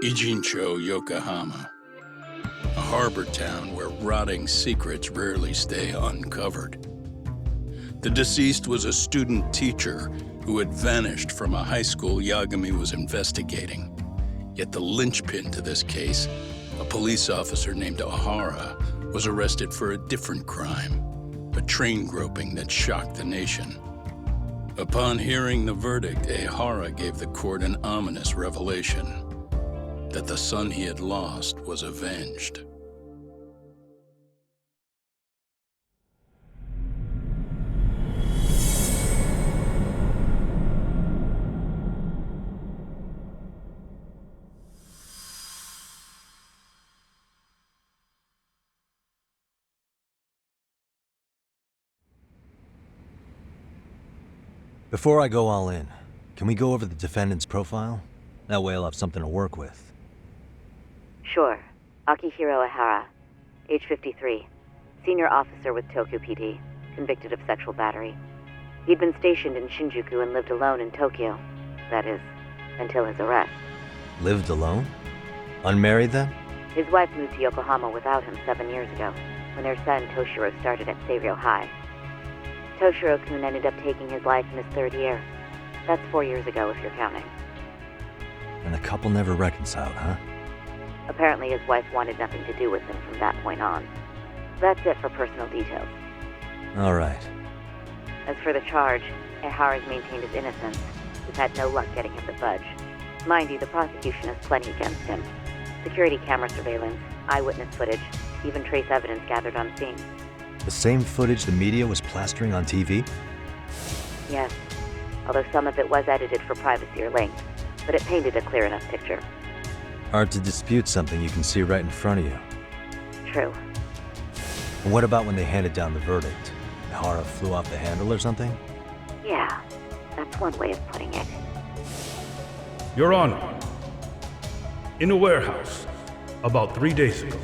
Ijincho, Yokohama, a harbor town where rotting secrets rarely stay uncovered. The deceased was a student teacher who had vanished from a high school Yagami was investigating. Yet the linchpin to this case, a police officer named Ohara, was arrested for a different crime, a train groping that shocked the nation. Upon hearing the verdict, Ohara gave the court an ominous revelation: that the son he had lost was avenged. Before I go all in, can we go over the defendant's profile? That way I'll have something to work with. Sure. Akihiro Ohara, age 53, senior officer with Tokyo PD, convicted of sexual battery. He'd been stationed in Shinjuku and lived alone in Tokyo. That is, until his arrest. Lived alone? Unmarried then? His wife moved to Yokohama without him 7 years ago, when their son Toshiro started at Seiryō High. Toshiro-kun ended up taking his life in his third year. That's 4 years ago, if you're counting. And the couple never reconciled, huh? Apparently his wife wanted nothing to do with him from that point on. That's it for personal details. All right. As for the charge, Ohara's maintained his innocence. We've had no luck getting him to budge. Mind you, the prosecution has plenty against him. Security camera surveillance, eyewitness footage, even trace evidence gathered on scene. The same footage the media was plastering on TV? Yes, although some of it was edited for privacy or length, but it painted a clear enough picture. Hard to dispute something you can see right in front of you. True. And what about when they handed down the verdict? Ohara flew off the handle or something? Yeah, that's one way of putting it. Your Honor, in a warehouse, about 3 days ago,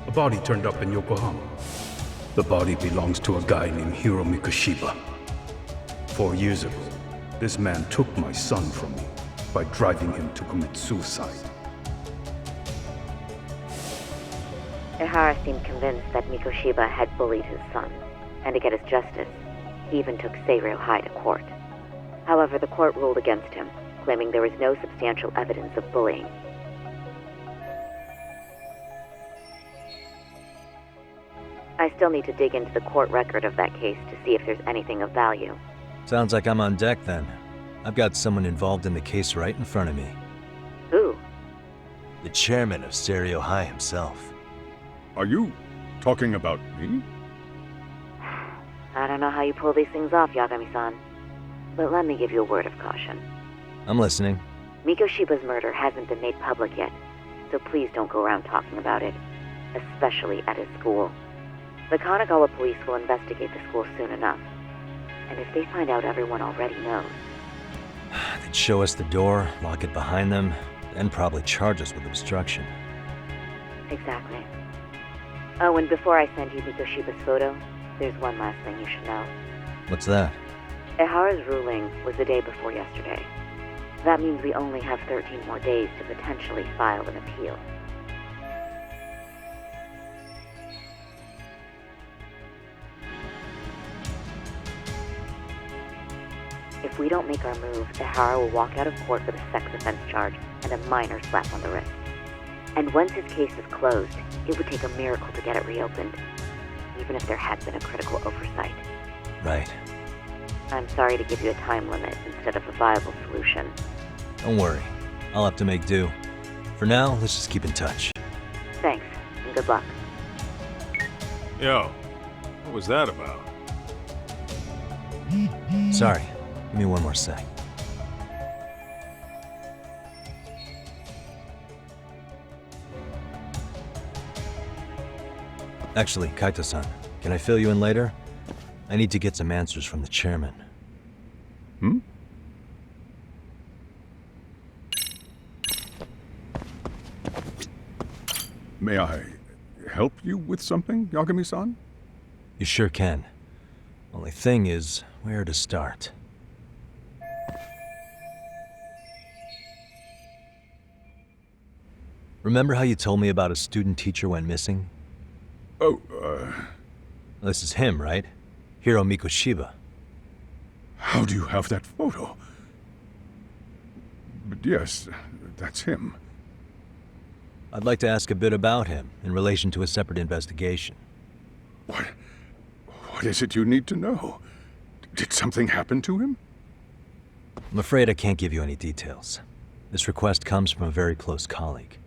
a body turned up in Yokohama. The body belongs to a guy named Hiro Mikoshiba. 4 years ago, this man took my son from me by driving him to commit suicide. Ohara seemed convinced that Mikoshiba had bullied his son, and to get his justice, he even took Seiryō High to court. However, the court ruled against him, claiming there was no substantial evidence of bullying. I still need to dig into the court record of that case to see if there's anything of value. Sounds like I'm on deck then. I've got someone involved in the case right in front of me. Who? The chairman of Seiryō High himself. Are you talking about me? I don't know how you pull these things off, Yagami-san. But let me give you a word of caution. I'm listening. Mikoshiba's murder hasn't been made public yet, so please don't go around talking about it, especially at his school. The Kanagawa police will investigate the school soon enough. And if they find out everyone already knows... They'd show us the door, lock it behind them, then probably charge us with obstruction. Exactly. Oh, and before I send you Mikoshiba's photo, there's one last thing you should know. What's that? Ohara's ruling was the day before yesterday. That means we only have 13 more days to potentially file an appeal. If we don't make our move, Ohara will walk out of court with a sex offense charge and a minor slap on the wrist. And once his case is closed, it would take a miracle to get it reopened, even if there had been a critical oversight. Right. I'm sorry to give you a time limit instead of a viable solution. Don't worry. I'll have to make do. For now, let's just keep in touch. Thanks, and good luck. Yo, what was that about? Sorry. Give me one more sec. Actually, Kaito-san, can I fill you in later? I need to get some answers from the chairman. Hmm? May I help you with something, Yagami-san? You sure can. Only thing is, where to start? Remember how you told me about a student teacher went missing? Oh, This is him, right? Hiro Mikoshiba. how do you have that photo? But yes, that's him. I'd like to ask a bit about him in relation to a separate investigation. What is it you need to know? Did something happen to him? I'm afraid I can't give you any details. This request comes from a very close colleague.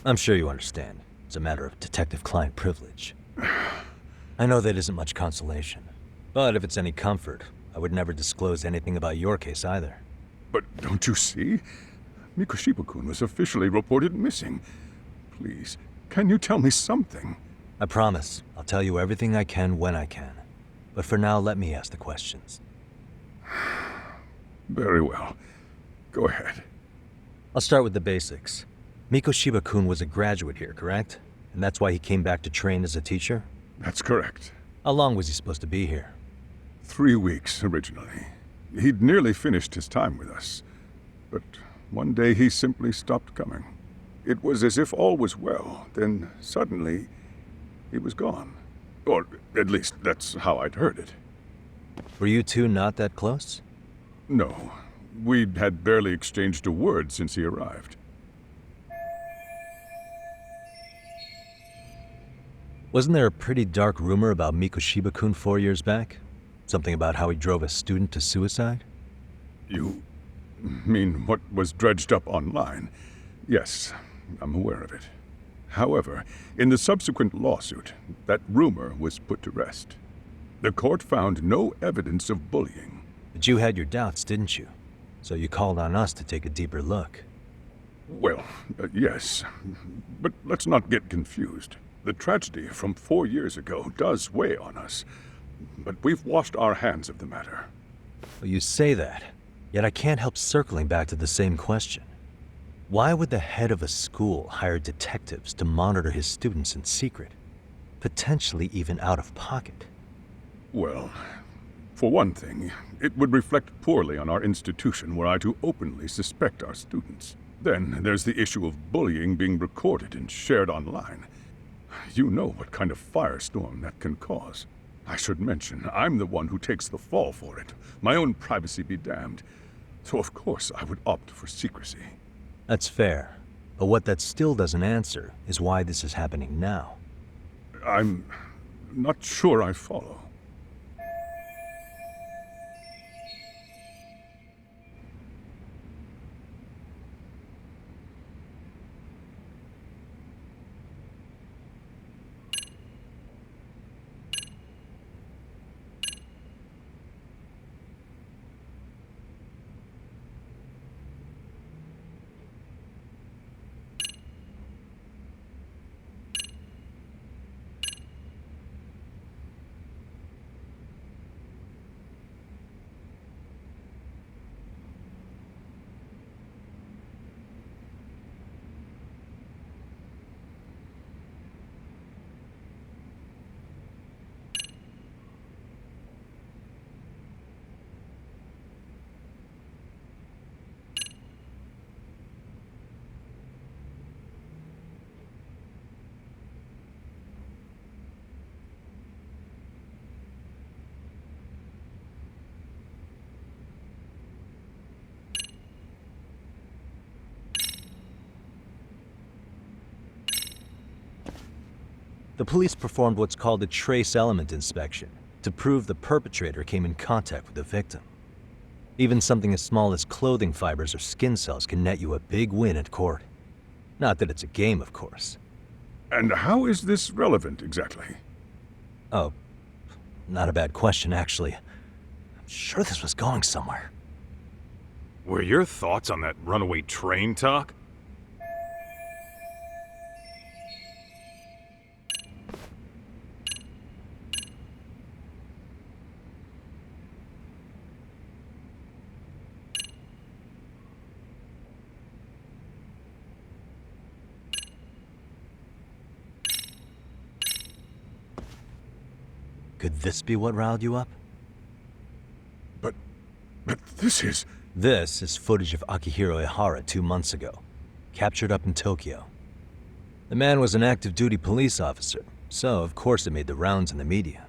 I'm sure you understand. It's a matter of detective-client privilege. I know that isn't much consolation. But if it's any comfort, I would never disclose anything about your case either. But don't you see? Mikoshiba-kun was officially reported missing. Please, can you tell me something? I promise. I'll tell you everything I can when I can. But for now, let me ask the questions. Very well. Go ahead. I'll start with the basics. Mikoshiba-kun was a graduate here, correct? And that's why he came back to train as a teacher? That's correct. How long was he supposed to be here? 3 weeks originally. He'd nearly finished his time with us. But one day he simply stopped coming. It was as if all was well, then suddenly he was gone. Or at least that's how I'd heard it. Were you two not that close? No, we'd had barely exchanged a word since he arrived. Wasn't there a pretty dark rumor about Mikoshiba-kun 4 years back? Something about how he drove a student to suicide? You mean what was dredged up online? Yes, I'm aware of it. However, in the subsequent lawsuit, that rumor was put to rest. The court found no evidence of bullying. But you had your doubts, didn't you? So you called on us to take a deeper look. Well, yes, but let's not get confused. The tragedy from 4 years ago does weigh on us, but we've washed our hands of the matter. Well, you say that, yet I can't help circling back to the same question. Why would the head of a school hire detectives to monitor his students in secret, potentially even out of pocket? Well, for one thing, it would reflect poorly on our institution were I to openly suspect our students. Then there's the issue of bullying being recorded and shared online. You know what kind of firestorm that can cause. I should mention, I'm the one who takes the fall for it. My own privacy be damned. So of course I would opt for secrecy. That's fair. But what that still doesn't answer is why this is happening now. I'm not sure I follow. The police performed what's called a trace element inspection to prove the perpetrator came in contact with the victim. Even something as small as clothing fibers or skin cells can net you a big win at court. Not that it's a game, of course. And how is this relevant exactly? Oh, not a bad question, actually. I'm sure this was going somewhere. Were your thoughts on that runaway train talk? Could this be what riled you up? But this is... This is footage of Akihiro Ihara 2 months ago. captured up in Tokyo. The man was an active duty police officer, so of course it made the rounds in the media.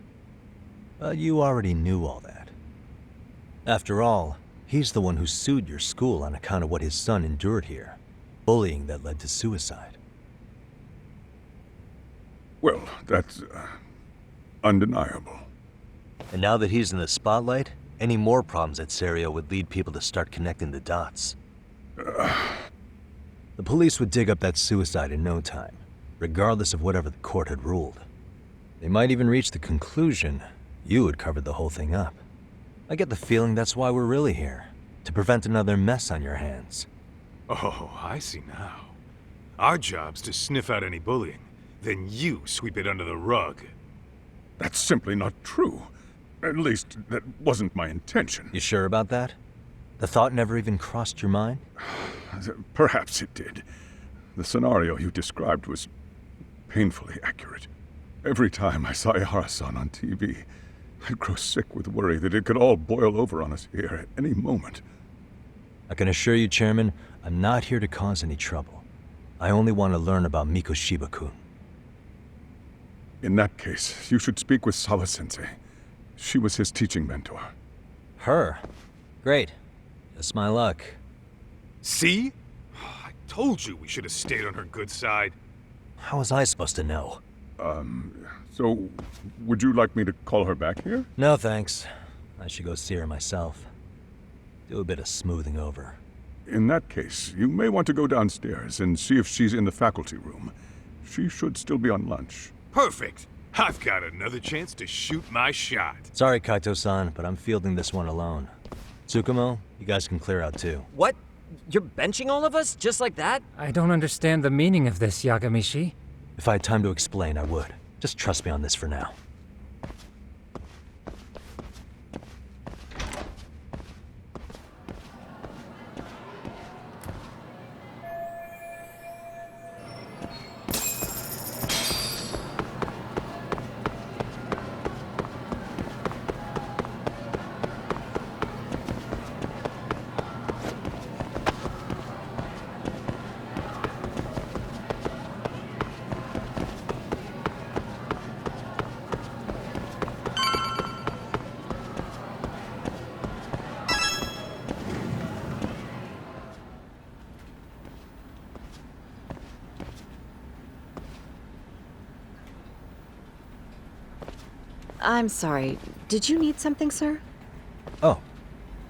But you already knew all that. After all, he's the one who sued your school on account of what his son endured here. Bullying that led to suicide. Well, that's undeniable. And now that he's in the spotlight, any more problems at Serio would lead people to start connecting the dots. The police would dig up that suicide in no time, regardless of whatever the court had ruled. They might even reach the conclusion you had covered the whole thing up. I get the feeling that's why we're really here, to prevent another mess on your hands. Oh, I see now. Our job's to sniff out any bullying, then you sweep it under the rug. That's simply not true. At least, that wasn't my intention. You sure about that? The thought never even crossed your mind? Perhaps it did. The scenario you described was painfully accurate. Every time I saw Ihara-san on TV, I'd grow sick with worry that it could all boil over on us here at any moment. I can assure you, Chairman, I'm not here to cause any trouble. I only want to learn about Mikoshiba-kun. In that case, you should speak with Sawa-sensei. She was his teaching mentor. Her? Great. Just my luck. See? I told you we should have stayed on her good side. How was I supposed to know? So, would you like me to call her back here? No, thanks. I should go see her myself. Do a bit of smoothing over. In that case, you may want to go downstairs and see if she's in the faculty room. She should still be on lunch. Perfect. I've got another chance to shoot my shot. Sorry, Kaito-san, but I'm fielding this one alone. Tsukumo, you guys can clear out too. What? You're benching all of us? Just like that? I don't understand the meaning of this, Yagamishi. If I had time to explain, I would. Just trust me on this for now. I'm sorry. Did you need something, sir? Oh,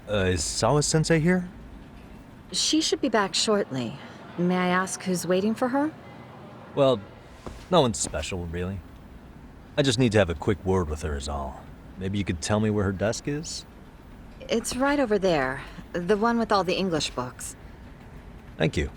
is Sawa-sensei here? She should be back shortly. May I ask who's waiting for her? Well, no one's special, really. I just need to have a quick word with her is all. Maybe you could tell me where her desk is? It's right over there. The one with all the English books. Thank you.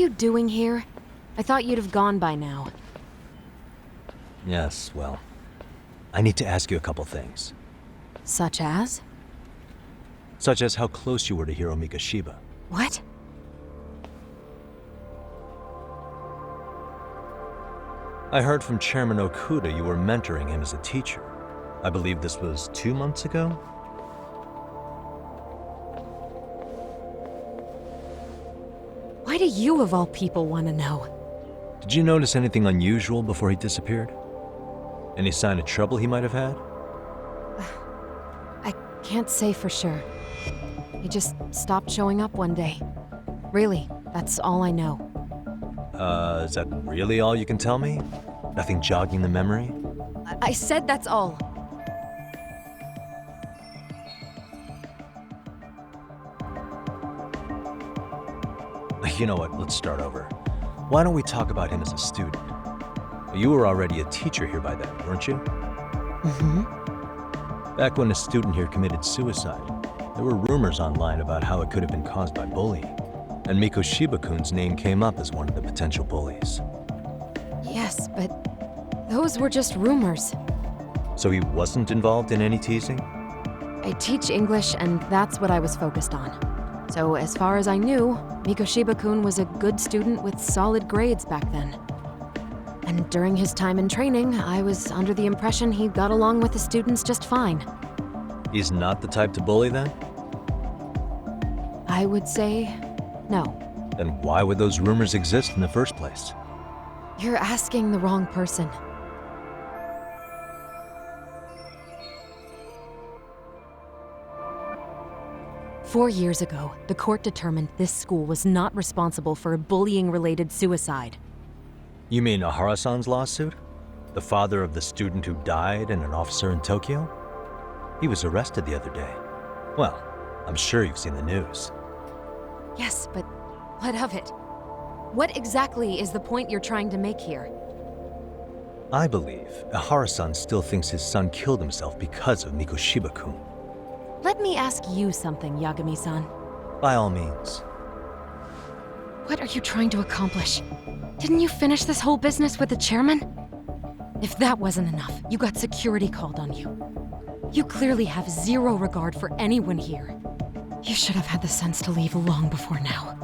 you doing here? I thought you'd have gone by now. Yes, well, I need to ask you a couple things. Such as? Such as how close you were to Hiro Mikoshiba. What? I heard from Chairman Okuda you were mentoring him as a teacher. I believe this was 2 months ago? Why do you, of all people, want to know? Did you notice anything unusual before he disappeared? Any sign of trouble he might have had? I can't say for sure. He just stopped showing up one day. Really, that's all I know. Is that really all you can tell me? Nothing jogging the memory? I said that's all. You know what, let's start over. Why don't we talk about him as a student? You were already a teacher here by then, weren't you? Mm-hmm. Back when a student here committed suicide, there were rumors online about how it could have been caused by bullying, and Mikoshiba-kun's name came up as one of the potential bullies. Yes, but those were just rumors. So he wasn't involved in any teasing? I teach English, and that's what I was focused on. So as far as I knew, Mikoshiba-kun was a good student with solid grades back then. And during his time in training, I was under the impression he got along with the students just fine. He's not the type to bully then? I would say no. Then why would those rumors exist in the first place? You're asking the wrong person. Four years ago, the court determined this school was not responsible for a bullying-related suicide. You mean Ahara-san's lawsuit? The father of the student who died and an officer in Tokyo? He was arrested the other day. Well, I'm sure you've seen the news. Yes, but what of it? What exactly is the point you're trying to make here? I believe Ahara-san still thinks his son killed himself because of Mikoshiba-kun. Let me ask you something, Yagami-san. By all means. What are you trying to accomplish? Didn't you finish this whole business with the chairman? If that wasn't enough, you got security called on you. You clearly have zero regard for anyone here. You should have had the sense to leave long before now.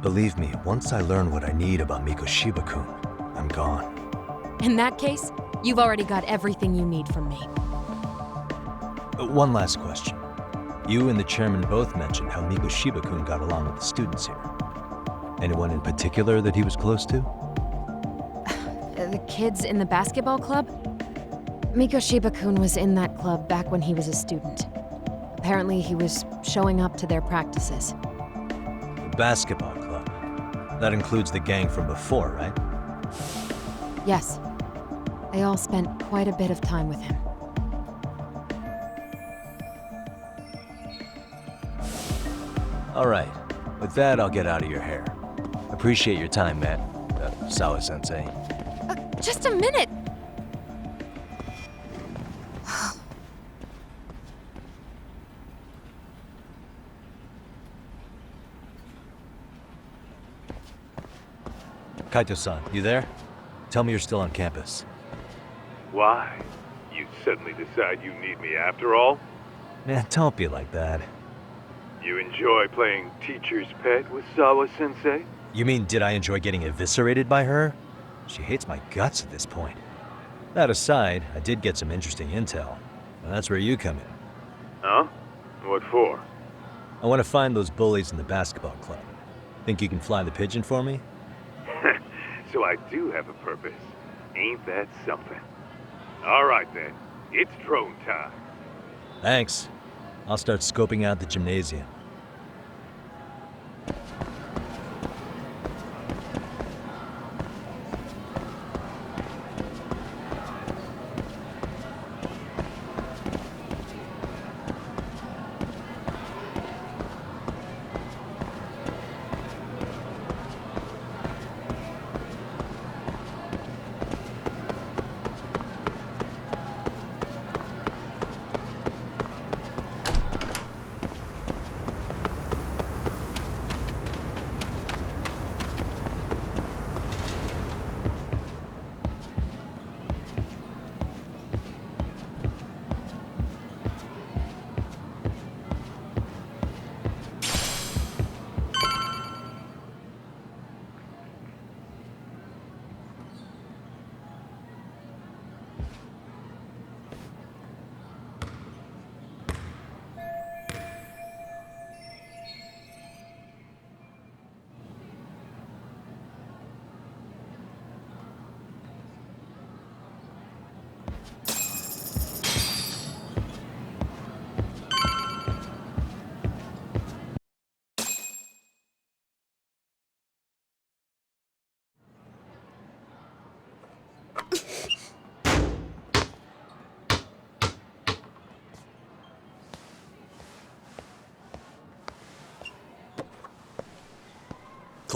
Believe me, once I learn what I need about Mikoshiba-kun, I'm gone. In that case, you've already got everything you need from me. One last question. You and the chairman both mentioned how Mikoshiba-kun got along with the students here. Anyone in particular that he was close to? The kids in the basketball club? Mikoshiba-kun was in that club back when he was a student. Apparently, he was showing up to their practices. The basketball club. That includes the gang from before, right? Yes. They all spent quite a bit of time with him. All right. With that, I'll get out of your hair. Appreciate your time, Matt. Sawa-sensei. Just a minute! Kaito-san, you there? Tell me you're still on campus. Why? You suddenly decide you need me after all? Man, don't be like that. You enjoy playing teacher's pet with Sawa-sensei? You mean, did I enjoy getting eviscerated by her? She hates my guts at this point. That aside, I did get some interesting intel. And that's where you come in. Huh? What for? I want to find those bullies in the basketball club. Think you can fly the pigeon for me? So I do have a purpose. Ain't that something? All right then, it's drone time. Thanks. I'll start scoping out the gymnasium.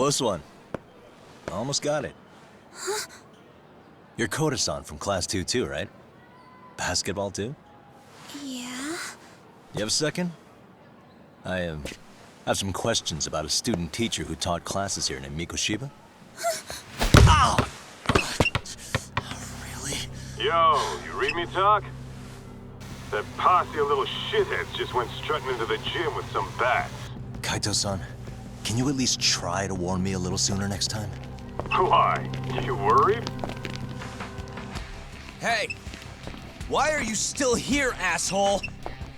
Close one. Almost got it. Huh? You're Koda-san from Class 2 too, right? Basketball too? Yeah? You have a second? I have some questions about a student teacher who taught classes here named Mikoshiba. Ow! Really? Yo, you read me talk? That posse of little shitheads just went strutting into the gym with some bats. Kaito-san, can you at least try to warn me a little sooner next time? Why? You worried? Hey! Why are you still here, asshole?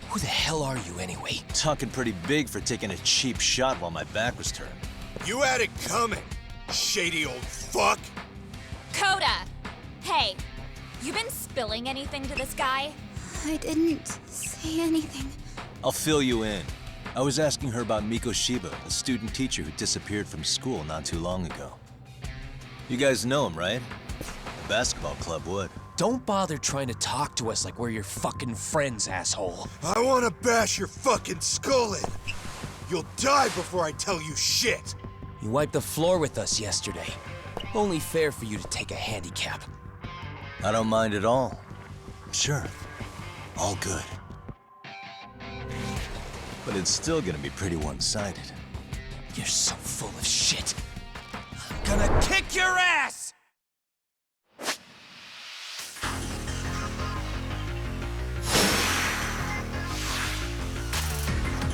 Who the hell are you anyway? Talking pretty big for taking a cheap shot while my back was turned. You had it coming, shady old fuck! Koda! Hey, you been spilling anything to this guy? I didn't say anything. I'll fill you in. I was asking her about Mikoshiba, a student teacher who disappeared from school not too long ago. You guys know him, right? The basketball club would. Don't bother trying to talk to us like we're your fucking friends, asshole. I wanna bash your fucking skull in. You'll die before I tell you shit. You wiped the floor with us yesterday. Only fair for you to take a handicap. I don't mind at all. Sure. All good. But it's still gonna be pretty one-sided. You're so full of shit. I'm gonna kick your ass!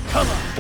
Come on!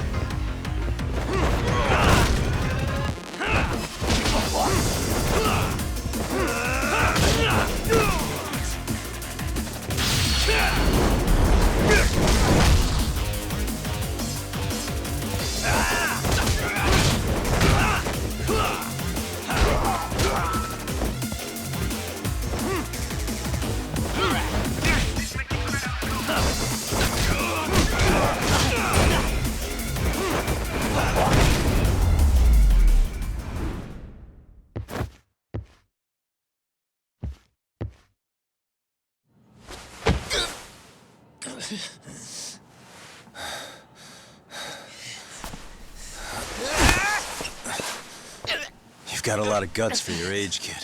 You've got a lot of guts for your age, kid.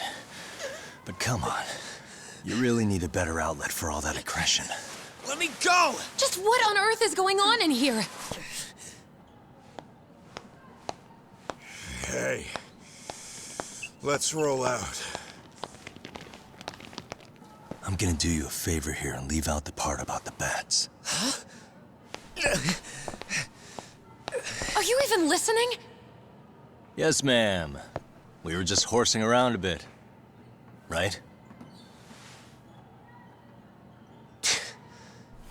But come on. You really need a better outlet for all that aggression. Let me go! Just what on earth is going on in here? Hey, let's roll out. I'm gonna do you a favor here and leave out the part about the bats. Huh? Are you even listening? Yes, ma'am. We were just horsing around a bit. Right?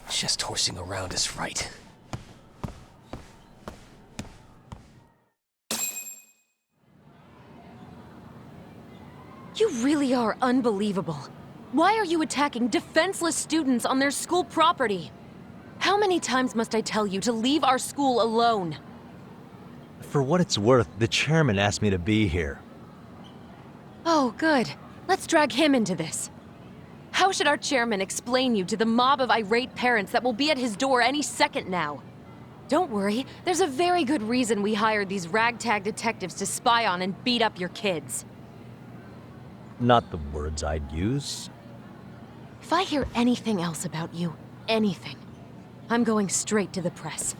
Just horsing around is right. You really are unbelievable. Why are you attacking defenseless students on their school property? How many times must I tell you to leave our school alone? For what it's worth, the chairman asked me to be here. Oh, good. Let's drag him into this. How should our chairman explain you to the mob of irate parents that will be at his door any second now? Don't worry, there's a very good reason we hired these ragtag detectives to spy on and beat up your kids. Not the words I'd use. If I hear anything else about you, anything, I'm going straight to the press.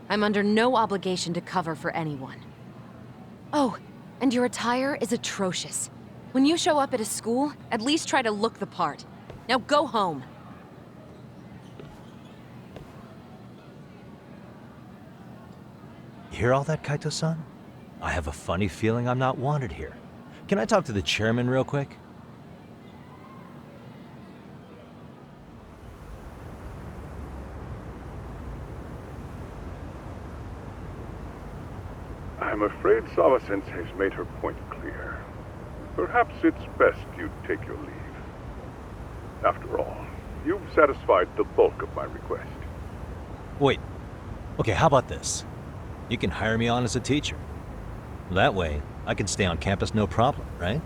I'm under no obligation to cover for anyone. Oh, and your attire is atrocious. When you show up at a school, at least try to look the part. Now go home. You hear all that, Kaito-san? I have a funny feeling I'm not wanted here. Can I talk to the chairman real quick? I'm afraid Sawa-sensei's made her point clear. Perhaps it's best you take your leave. After all, you've satisfied the bulk of my request. Wait. Okay, how about this? You can hire me on as a teacher. That way, I can stay on campus no problem, right?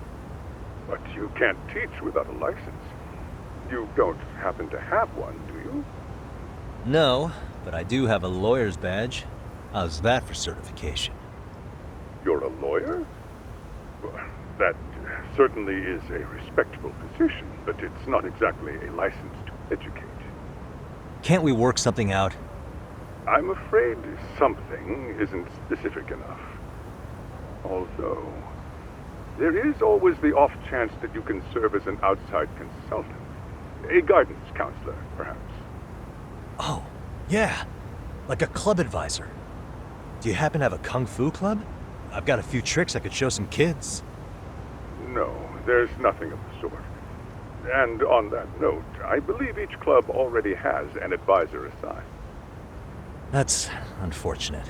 But you can't teach without a license. You don't happen to have one, do you? No, but I do have a lawyer's badge. How's that for certification? You're a lawyer? That certainly is a respectable position, but it's not exactly a license to educate. Can't we work something out? I'm afraid something isn't specific enough. Although, there is always the off chance that you can serve as an outside consultant. A guidance counselor, perhaps. Oh, yeah. Like a club advisor. Do you happen to have a kung fu club? I've got a few tricks I could show some kids. No, there's nothing of the sort. And on that note, I believe each club already has an advisor assigned. That's unfortunate.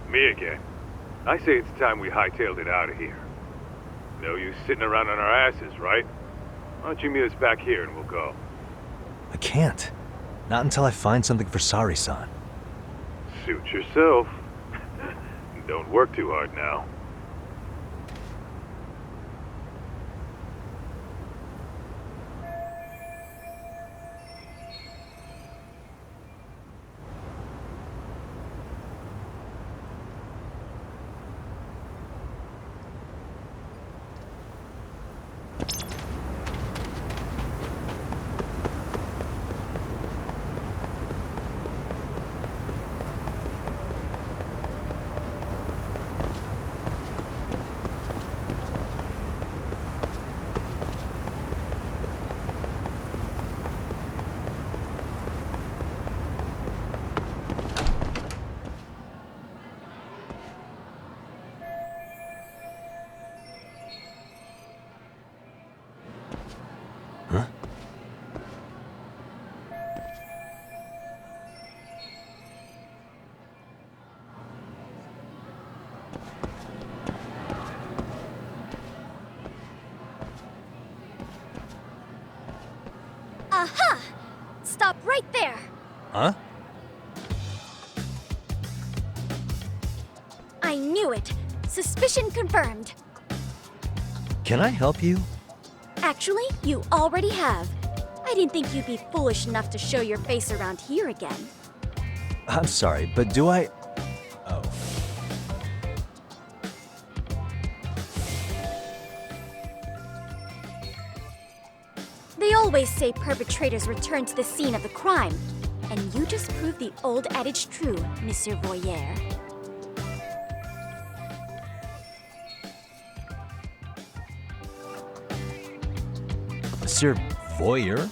Me again. I say it's time we hightailed it out of here. No use sitting around on our asses, right? Why don't you meet us back here and we'll go? I can't. Not until I find something for Sari-san. Suit yourself. Don't work too hard now. Aha! Stop right there! Huh? I knew it! Suspicion confirmed. Can I help you? Actually, you already have. I didn't think you'd be foolish enough to show your face around here again. I'm sorry, but do I... Oh. They always say perpetrators return to the scene of the crime. And you just proved the old adage true, Monsieur Voyeur. Monsieur Voyeur?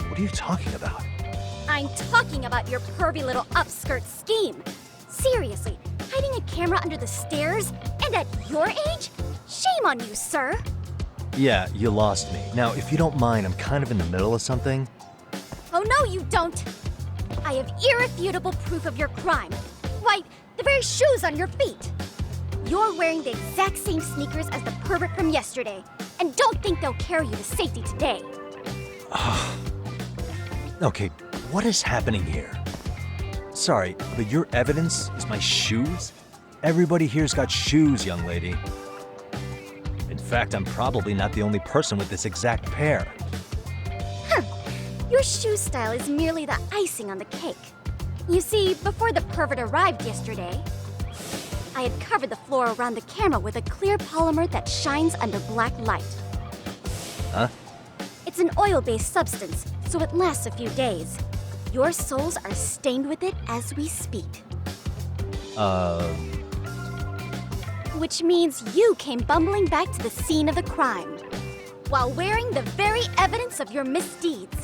What are you talking about? I'm talking about your pervy little upskirt scheme. Seriously, hiding a camera under the stairs? And at your age? Shame on you, sir! Yeah, you lost me. Now, if you don't mind, I'm kind of in the middle of something. Oh no, you don't! I have irrefutable proof of your crime. Why, the very shoes on your feet. You're wearing the exact same sneakers as the pervert from yesterday, and don't think they'll carry you to safety today. Okay, what is happening here? Sorry, but your evidence is my shoes? Everybody here's got shoes, young lady. In fact, I'm probably not the only person with this exact pair. Your shoe style is merely the icing on the cake. You see, before the pervert arrived yesterday, I had covered the floor around the camera with a clear polymer that shines under black light. Huh? It's an oil-based substance, so it lasts a few days. Your soles are stained with it as we speak. Which means you came bumbling back to the scene of the crime, while wearing the very evidence of your misdeeds.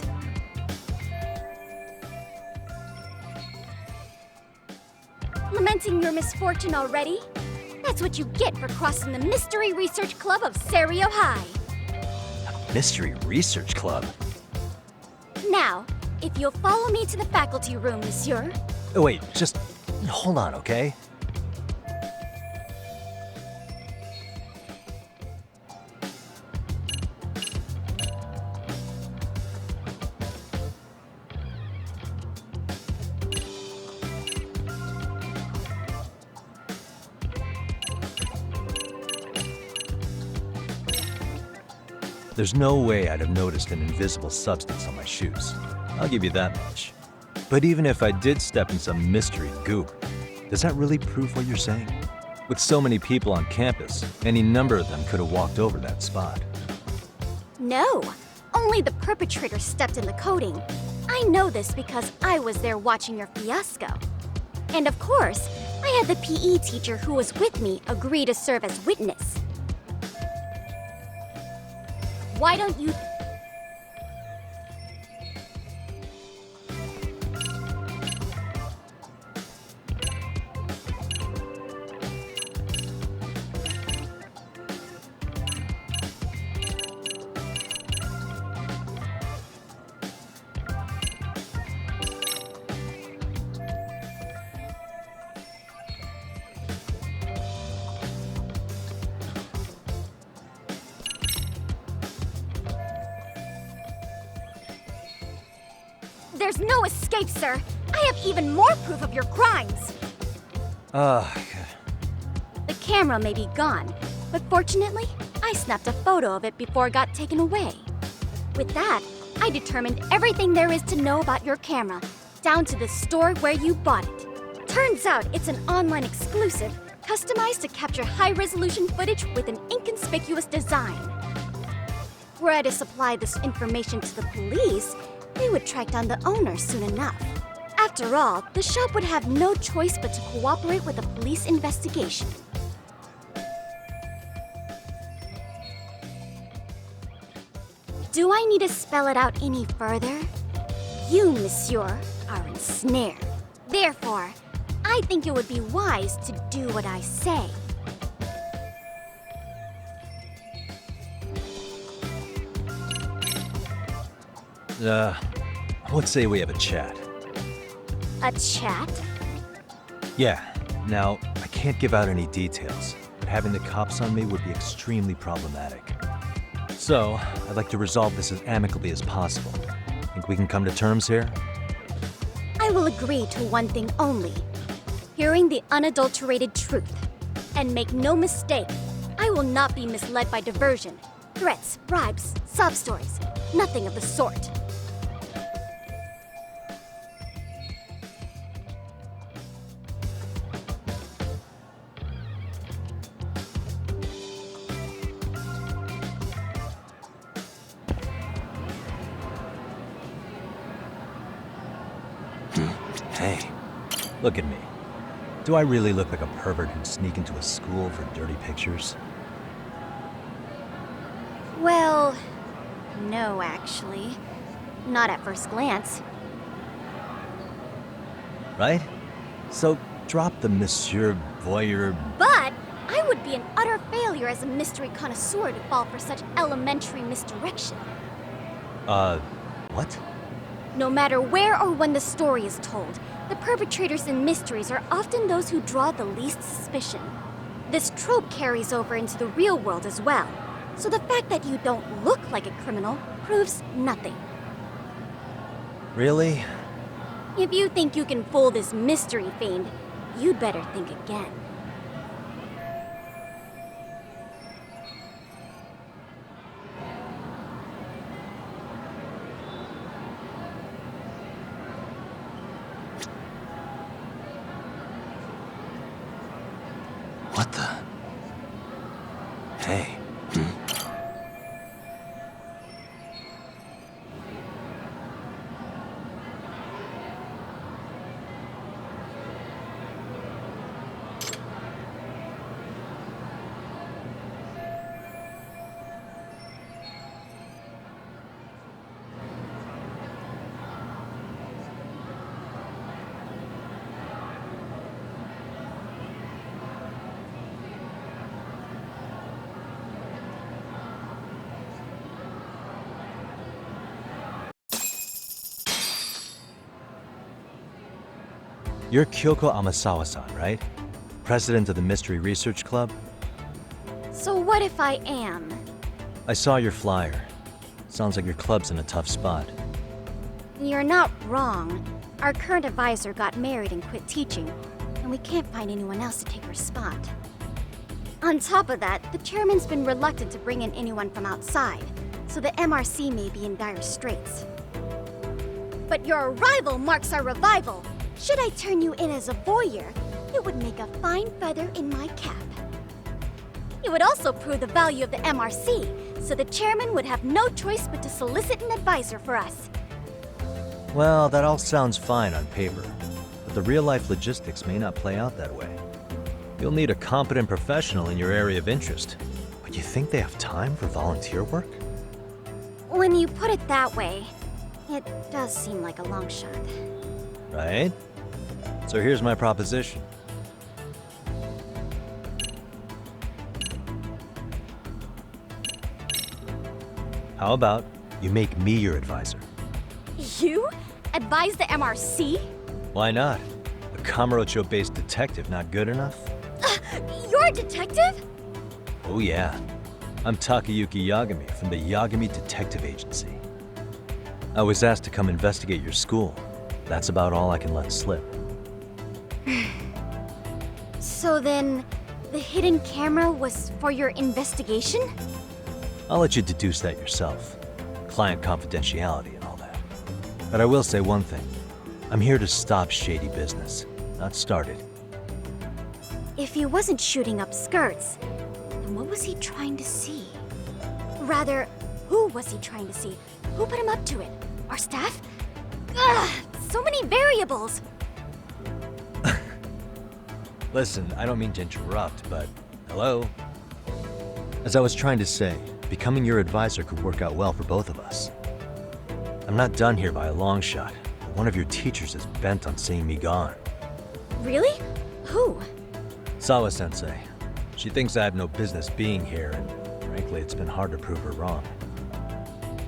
Lamenting your misfortune already? That's what you get for crossing the Mystery Research Club of Serio High. Mystery Research Club? Now, if you'll follow me to the faculty room, monsieur. Oh, wait, just hold on, okay? There's no way I'd have noticed an invisible substance on my shoes. I'll give you that much. But even if I did step in some mystery goop, does that really prove what you're saying? With so many people on campus, any number of them could have walked over that spot. No, only the perpetrator stepped in the coding. I know this because I was there watching your fiasco. And of course, I had the PE teacher who was with me agree to serve as witness. Why don't you... There's no escape, sir. I have even more proof of your crimes. The camera may be gone, but fortunately, I snapped a photo of it before it got taken away. With that, I determined everything there is to know about your camera, down to the store where you bought it. Turns out it's an online exclusive, customized to capture high-resolution footage with an inconspicuous design. Were I to supply this information to the police, they would track down the owner soon enough. After all, the shop would have no choice but to cooperate with the police investigation. Do I need to spell it out any further? You, monsieur, are ensnared. Therefore, I think it would be wise to do what I say. Let's say we have a chat. A chat? Yeah. Now, I can't give out any details, but having the cops on me would be extremely problematic. So, I'd like to resolve this as amicably as possible. Think we can come to terms here? I will agree to one thing only. Hearing the unadulterated truth. And make no mistake, I will not be misled by diversion, threats, bribes, sob stories. Nothing of the sort. Hey, look at me. Do I really look like a pervert who'd sneak into a school for dirty pictures? Well, no, actually. Not at first glance. Right? So, drop the Monsieur Voyeur... But I would be an utter failure as a mystery connoisseur to fall for such elementary misdirection. What? No matter where or when the story is told, the perpetrators in mysteries are often those who draw the least suspicion. This trope carries over into the real world as well, so the fact that you don't look like a criminal proves nothing. Really? If you think you can fool this mystery fiend, you'd better think again. What the? Hey. You're Kyoko Amasawa-san, right? President of the Mystery Research Club? So what if I am? I saw your flyer. Sounds like your club's in a tough spot. You're not wrong. Our current advisor got married and quit teaching, and we can't find anyone else to take her spot. On top of that, the chairman's been reluctant to bring in anyone from outside, so the MRC may be in dire straits. But your arrival marks our revival. Should I turn you in as a voyeur, It would make a fine feather in my cap. It would also prove the value of the MRC, so the chairman would have no choice but to solicit an advisor for us. Well, that all sounds fine on paper, but the real-life logistics may not play out that way. You'll need a competent professional in your area of interest, but you think they have time for volunteer work? When you put it that way, it does seem like a long shot. Right? So here's my proposition. How about you make me your advisor? You? Advise the MRC? Why not? A Kamurocho-based detective not good enough? You're a detective? Oh yeah. I'm Takayuki Yagami from the Yagami Detective Agency. I was asked to come investigate your school. That's about all I can let slip. So then, the hidden camera was for your investigation? I'll let you deduce that yourself. Client confidentiality and all that. But I will say one thing. I'm here to stop shady business, not start it. If he wasn't shooting up skirts, then what was he trying to see? Rather, who was he trying to see? Who put him up to it? Our staff? Ugh, so many variables! Listen, I don't mean to interrupt, but hello? As I was trying to say, becoming your advisor could work out well for both of us. I'm not done here by a long shot, but one of your teachers is bent on seeing me gone. Really? Who? Sawa-sensei. She thinks I have no business being here, and frankly, it's been hard to prove her wrong.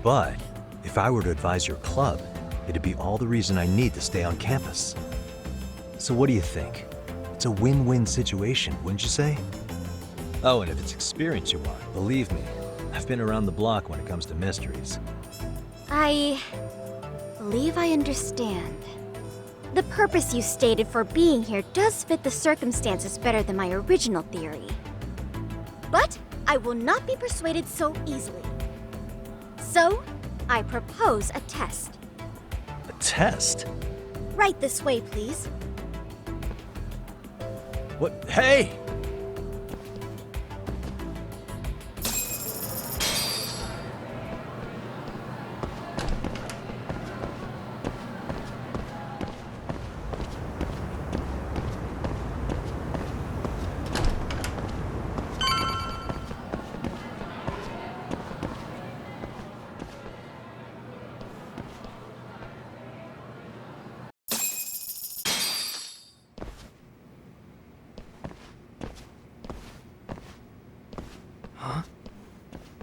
But if I were to advise your club, it'd be all the reason I need to stay on campus. So what do you think? It's a win-win situation, wouldn't you say? Oh, and if it's experience you want, believe me, I've been around the block when it comes to mysteries. I believe I understand. The purpose you stated for being here does fit the circumstances better than my original theory. But I will not be persuaded so easily. So, I propose a test. A test? Right this way, please. What? Hey!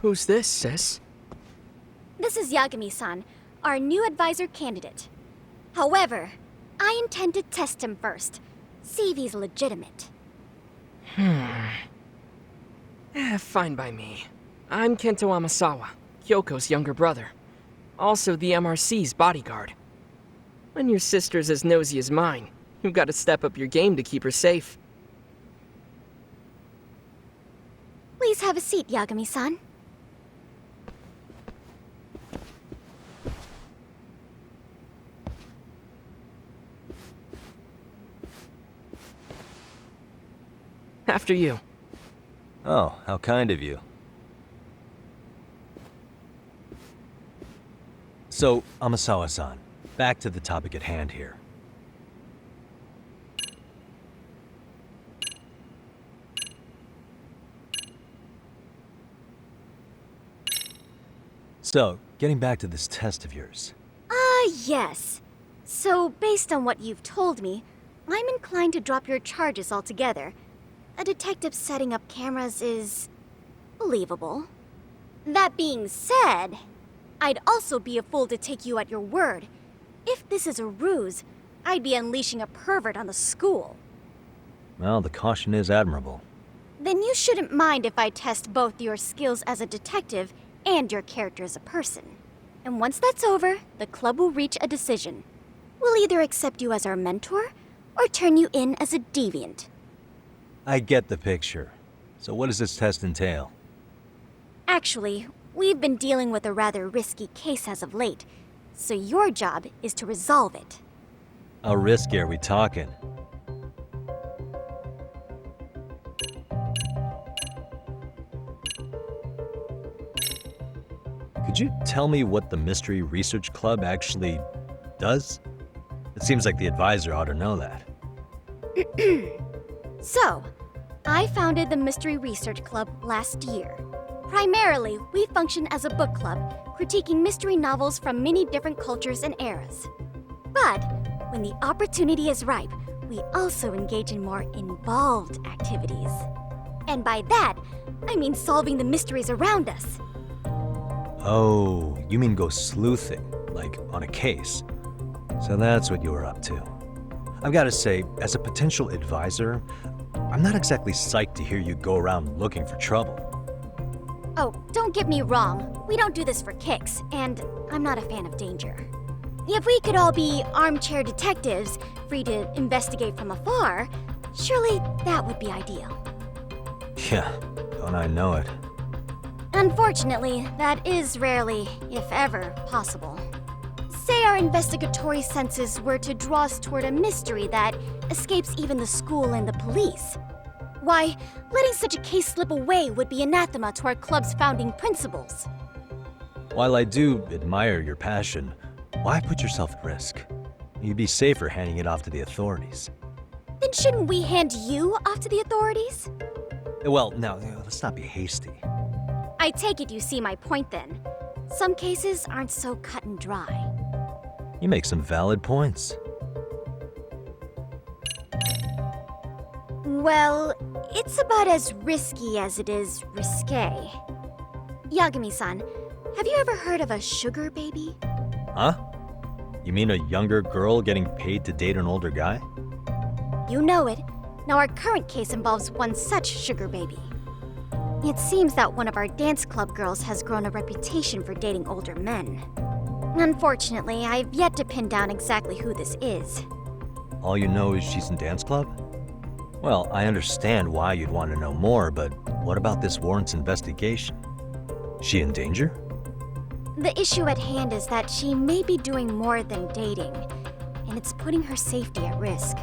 Who's this, sis? This is Yagami-san, our new advisor candidate. However, I intend to test him first, see if he's legitimate. Fine by me. I'm Kento Amasawa, Kyoko's younger brother. Also the MRC's bodyguard. When your sister's as nosy as mine, you've got to step up your game to keep her safe. Please have a seat, Yagami-san. After you. Oh, how kind of you. So, Amasawa-san, back to the topic at hand here. So, getting back to this test of yours. Yes. So, based on what you've told me, I'm inclined to drop your charges altogether. A detective setting up cameras is believable. That being said, I'd also be a fool to take you at your word. If this is a ruse, I'd be unleashing a pervert on the school. Well, the caution is admirable. Then you shouldn't mind if I test both your skills as a detective and your character as a person. And once that's over, the club will reach a decision. We'll either accept you as our mentor, or turn you in as a deviant. I get the picture. So what does this test entail? Actually, we've been dealing with a rather risky case as of late, so your job is to resolve it. How risky are we talking? Could you tell me what the Mystery Research Club actually does? It seems like the advisor ought to know that. So, I founded the Mystery Research Club last year. Primarily, we function as a book club, critiquing mystery novels from many different cultures and eras. But when the opportunity is ripe, we also engage in more involved activities. And by that, I mean solving the mysteries around us. Oh, you mean go sleuthing, like on a case. So that's what you were up to. I've got to say, as a potential advisor, I'm not exactly psyched to hear you go around looking for trouble. Oh, don't get me wrong. We don't do this for kicks, and I'm not a fan of danger. If we could all be armchair detectives, free to investigate from afar, surely that would be ideal. Yeah, don't I know it. Unfortunately, that is rarely, if ever, possible. Say our investigatory senses were to draw us toward a mystery that escapes even the school and the police. Why, letting such a case slip away would be anathema to our club's founding principles. While I do admire your passion, why put yourself at risk? You'd be safer handing it off to the authorities. Then shouldn't we hand you off to the authorities? Well, now, let's not be hasty. I take it you see my point then. Some cases aren't so cut and dry. You make some valid points. Well, it's about as risky as it is risque. Yagami-san, have you ever heard of a sugar baby? Huh? You mean a younger girl getting paid to date an older guy? You know it. Now our current case involves one such sugar baby. It seems that one of our dance club girls has grown a reputation for dating older men. Unfortunately, I've yet to pin down exactly who this is. All you know is she's in dance club? Well, I understand why you'd want to know more, but what about this warrants investigation? She in danger? The issue at hand is that she may be doing more than dating, and it's putting her safety at risk.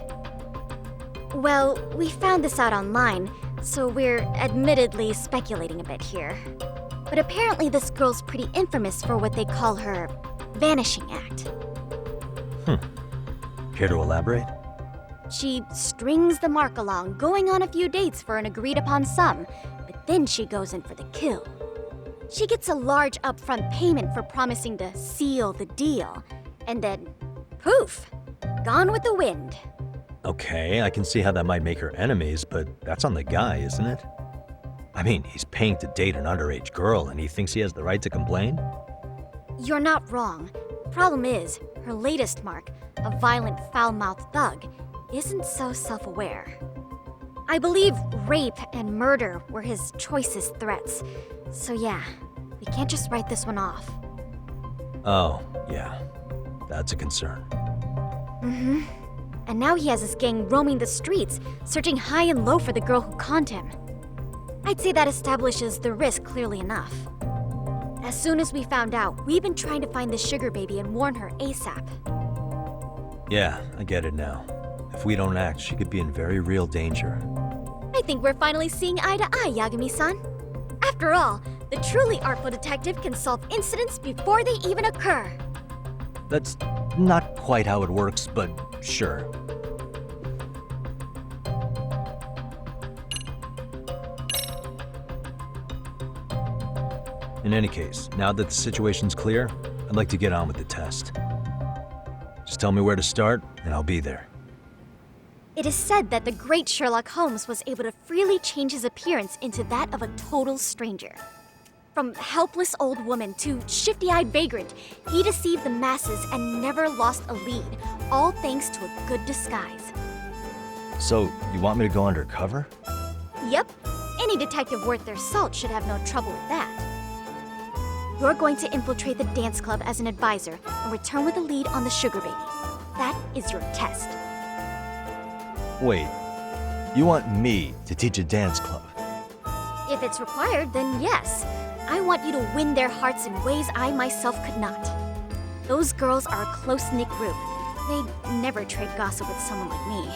Well, we found this out online, so we're admittedly speculating a bit here. But apparently this girl's pretty infamous for what they call her vanishing act. Care to elaborate? She strings the mark along, going on a few dates for an agreed-upon sum, but then she goes in for the kill. She gets a large upfront payment for promising to seal the deal, and then, poof, gone with the wind. Okay, I can see how that might make her enemies, but that's on the guy, isn't it? I mean, he's paying to date an underage girl, and he thinks he has the right to complain? You're not wrong. Problem is, her latest mark, a violent, foul-mouthed thug, isn't so self-aware. I believe rape and murder were his choicest threats. So yeah, we can't just write this one off. Oh, yeah. That's a concern. Mm-hmm. And now he has his gang roaming the streets, searching high and low for the girl who conned him. I'd say that establishes the risk clearly enough. As soon as we found out, we've been trying to find the sugar baby and warn her ASAP. Yeah, I get it now. If we don't act, she could be in very real danger. I think we're finally seeing eye to eye, Yagami-san. After all, the truly artful detective can solve incidents before they even occur. That's not quite how it works, but sure. In any case, now that the situation's clear, I'd like to get on with the test. Just tell me where to start, and I'll be there. It is said that the great Sherlock Holmes was able to freely change his appearance into that of a total stranger. From helpless old woman to shifty-eyed vagrant, he deceived the masses and never lost a lead, all thanks to a good disguise. So, you want me to go undercover? Yep, any detective worth their salt should have no trouble with that. You're going to infiltrate the dance club as an advisor and return with a lead on the sugar baby. That is your test. Wait, you want me to teach a dance club? If it's required, then yes. I want you to win their hearts in ways I myself could not. Those girls are a close-knit group. They'd never trade gossip with someone like me.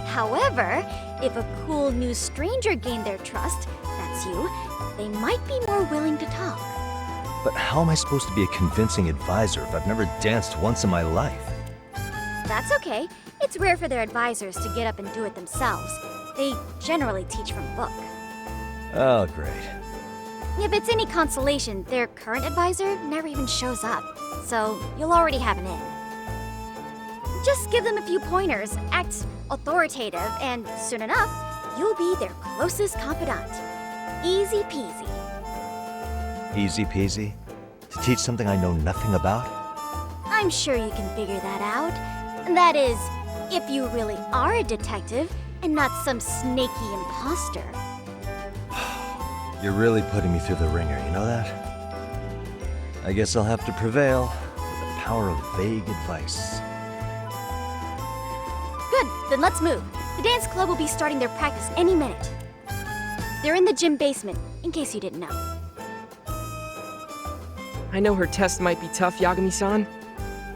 However, if a cool new stranger gained their trust, that's you, they might be more willing to talk. But how am I supposed to be a convincing advisor if I've never danced once in my life? That's okay. It's rare for their advisors to get up and do it themselves. They generally teach from book. Oh, great. If it's any consolation, their current advisor never even shows up, so you'll already have an in. Just give them a few pointers, act authoritative, and soon enough, you'll be their closest confidant. Easy peasy. Easy peasy? To teach something I know nothing about? I'm sure you can figure that out. That is, if you really are a detective and not some snaky imposter. You're really putting me through the ringer, you know that? I guess I'll have to prevail with the power of vague advice. Good, then let's move. The dance club will be starting their practice any minute. They're in the gym basement, in case you didn't know. I know her test might be tough, Yagami-san,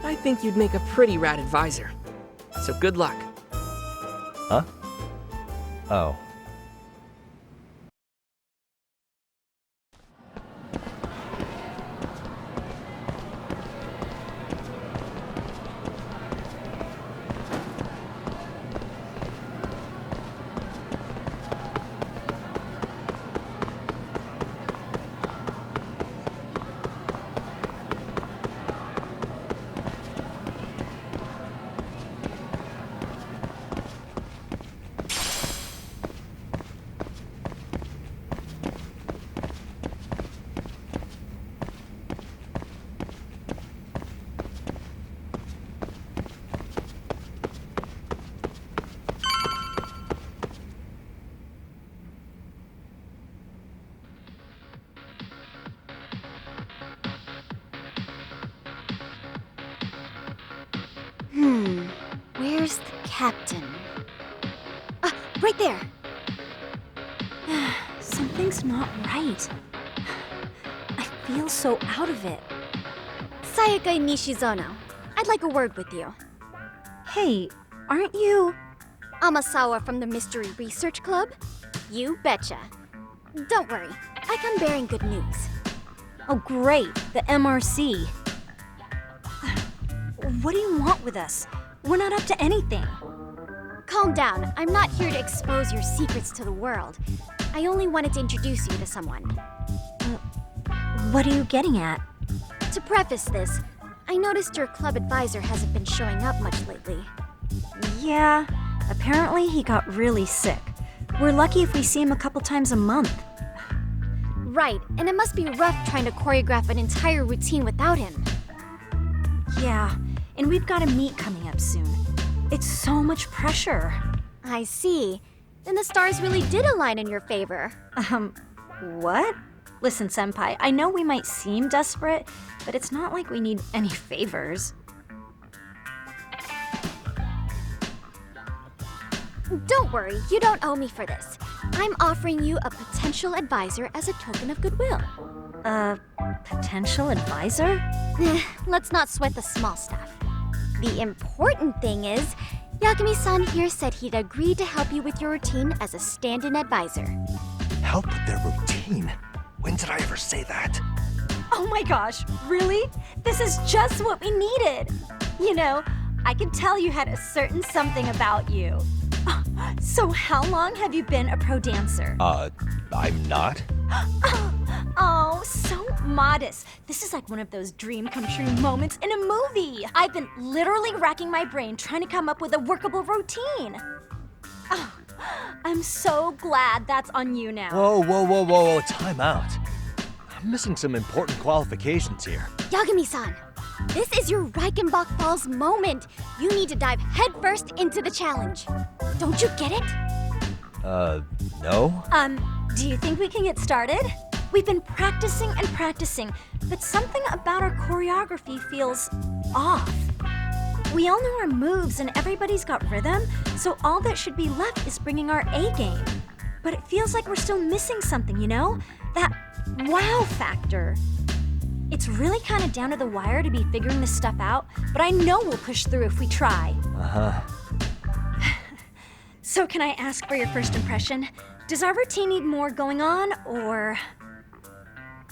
but I think you'd make a pretty rad advisor. So good luck. Huh? Oh. Where's the captain? Right there! Something's not right. I feel so out of it. Sayaka Nishizono, I'd like a word with you. Hey, aren't you... Amasawa from the Mystery Research Club? You betcha. Don't worry, I come bearing good news. Oh great, the MRC. What do you want with us? We're not up to anything. Calm down. I'm not here to expose your secrets to the world. I only wanted to introduce you to someone. What are you getting at? To preface this, I noticed your club advisor hasn't been showing up much lately. Yeah, apparently he got really sick. We're lucky if we see him a couple times a month. Right, and it must be rough trying to choreograph an entire routine without him. Yeah, and we've got a meet coming up soon. It's so much pressure. I see. Then the stars really did align in your favor. What? Listen, Senpai, I know we might seem desperate, but it's not like we need any favors. Don't worry, you don't owe me for this. I'm offering you a potential advisor as a token of goodwill. Potential advisor? Let's not sweat the small stuff. The important thing is, Yagami-san here said he'd agreed to help you with your routine as a stand-in advisor. Help with their routine? When did I ever say that? Oh my gosh, really? This is just what we needed. You know, I could tell you had a certain something about you. So how long have you been a pro dancer? I'm not. Oh, so modest. This is like one of those dream come true moments in a movie. I've been literally racking my brain trying to come up with a workable routine. Oh, I'm so glad that's on you now. Whoa, time out. I'm missing some important qualifications here. Yagami-san, this is your Reichenbach Falls moment. You need to dive headfirst into the challenge. Don't you get it? No? Do you think we can get started? We've been practicing and practicing, but something about our choreography feels off. We all know our moves and everybody's got rhythm, so all that should be left is bringing our A game. But it feels like we're still missing something, you know? That wow factor. It's really kind of down to the wire to be figuring this stuff out, but I know we'll push through if we try. So can I ask for your first impression? Does our routine need more going on, or...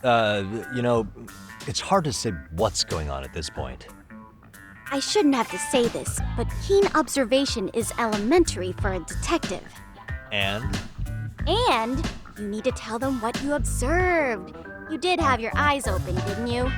You know, it's hard to say what's going on at this point. I shouldn't have to say this, but keen observation is elementary for a detective. And? And you need to tell them what you observed. You did have your eyes open, didn't you?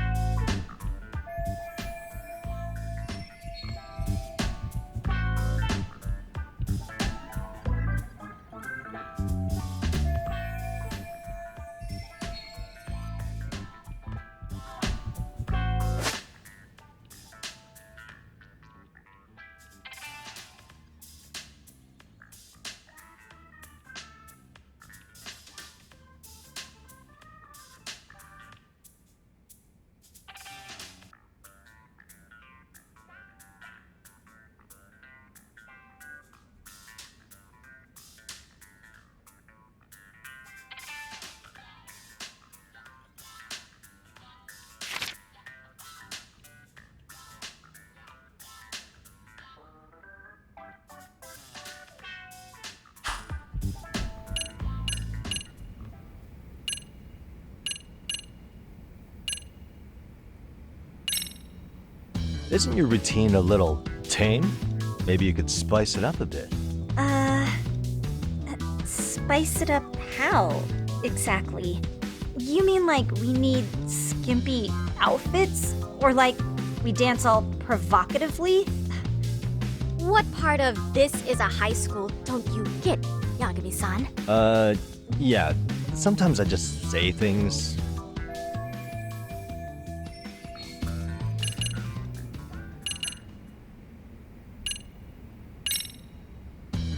Isn't your routine a little tame? Maybe you could spice it up a bit. Spice it up how, exactly? You mean like we need skimpy outfits? Or like we dance all provocatively? What part of this is a high school don't you get, Yagami-san? Yeah. Sometimes I just say things.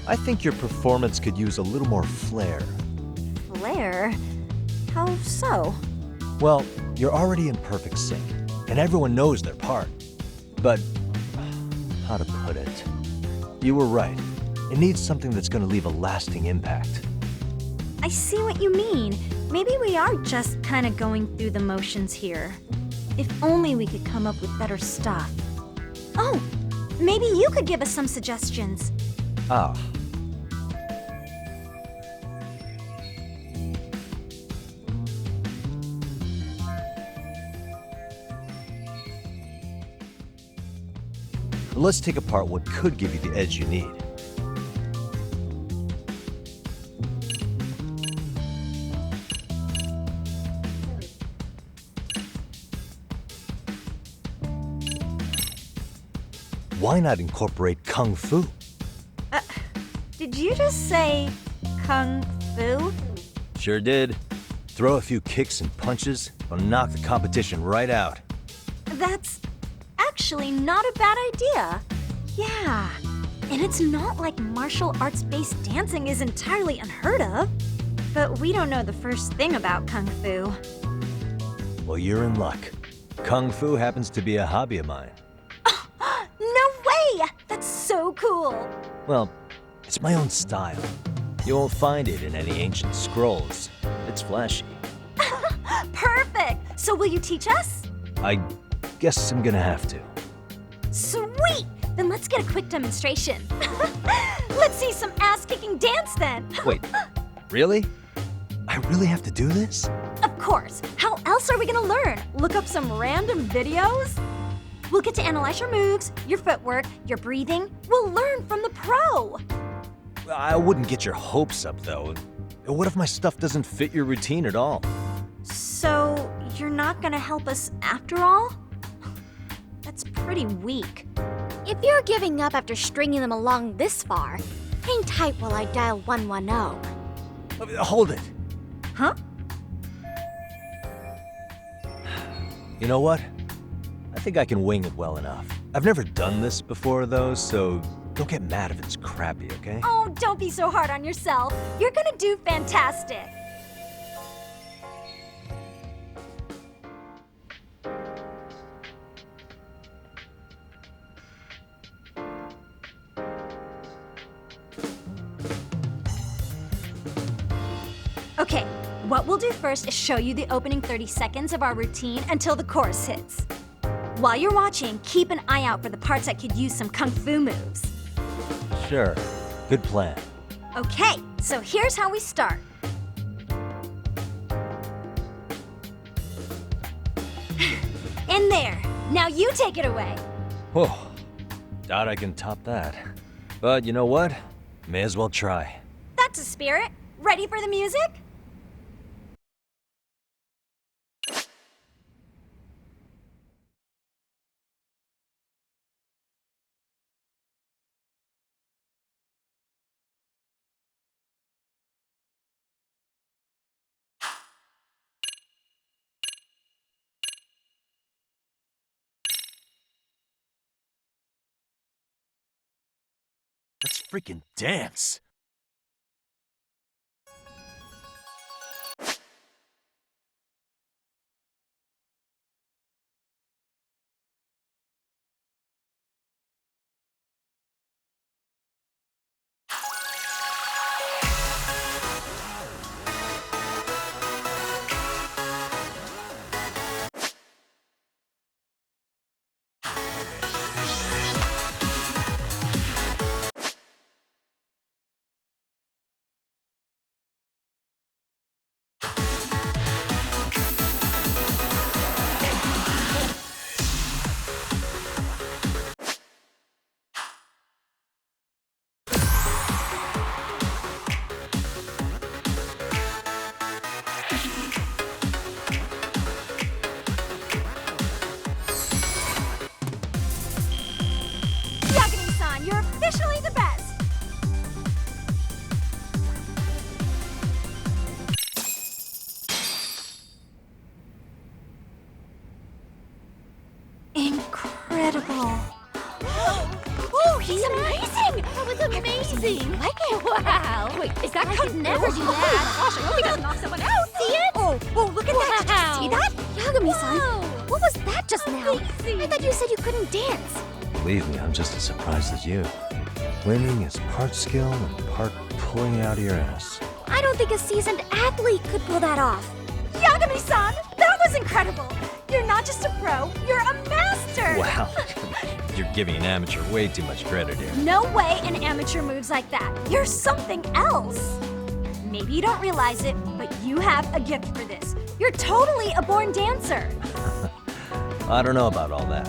I think your performance could use a little more flair. Flair? How so? Well, you're already in perfect sync, and everyone knows their part. But, how to put it? You were right. It needs something that's gonna leave a lasting impact. I see what you mean. Maybe we are just kind of going through the motions here. If only we could come up with better stuff. Oh, maybe you could give us some suggestions. Ah. Let's take apart what could give you the edge you need. Why not incorporate Kung Fu? Did you just say Kung Fu? Sure did. Throw a few kicks and punches, will knock the competition right out. That's actually not a bad idea. Yeah. And it's not like martial arts-based dancing is entirely unheard of. But we don't know the first thing about Kung Fu. Well, you're in luck. Kung Fu happens to be a hobby of mine. No way! That's so cool! Well, it's my own style. You won't find it in any ancient scrolls. It's flashy. Perfect! So will you teach us? I guess I'm gonna have to. Sweet! Then let's get a quick demonstration. Let's see some ass-kicking dance then! Wait, really? I really have to do this? Of course! How else are we gonna learn? Look up some random videos? We'll get to analyze your moves, your footwork, your breathing. We'll learn from the pro! I wouldn't get your hopes up, though. What if my stuff doesn't fit your routine at all? So, you're not gonna help us after all? That's pretty weak. If you're giving up after stringing them along this far, hang tight while I dial 110. Hold it. Huh? You know what? I think I can wing it well enough. I've never done this before, though, so don't get mad if it's crappy, okay? Oh, don't be so hard on yourself. You're gonna do fantastic. Okay, what we'll do first is show you the opening 30 seconds of our routine until the chorus hits. While you're watching, keep an eye out for the parts that could use some Kung Fu moves. Sure. Good plan. Okay, so here's how we start. Now you take it away. Whoa. Doubt I can top that. But you know what? May as well try. That's a spirit. Ready for the music? Let's freaking dance. Yagami-san, you're officially the best! Incredible. Oh, he's amazing! That was amazing! Like it? Wow! Wait, is that could never do that? Oh my gosh, I hope he doesn't knock someone out! See it? Oh, look at that! Did you see that? Yagami-san, what was that just now? Amazing. I thought you said you couldn't dance. Believe me, I'm just as surprised as you. Winning is part skill and part pulling out of your ass. I don't think a seasoned athlete could pull that off. Yagami-san, that was incredible! You're not just a pro, you're a master! Wow. You're giving an amateur way too much credit here. No way an amateur moves like that. You're something else. Maybe you don't realize it, but you have a gift for this. You're totally a born dancer. I don't know about all that.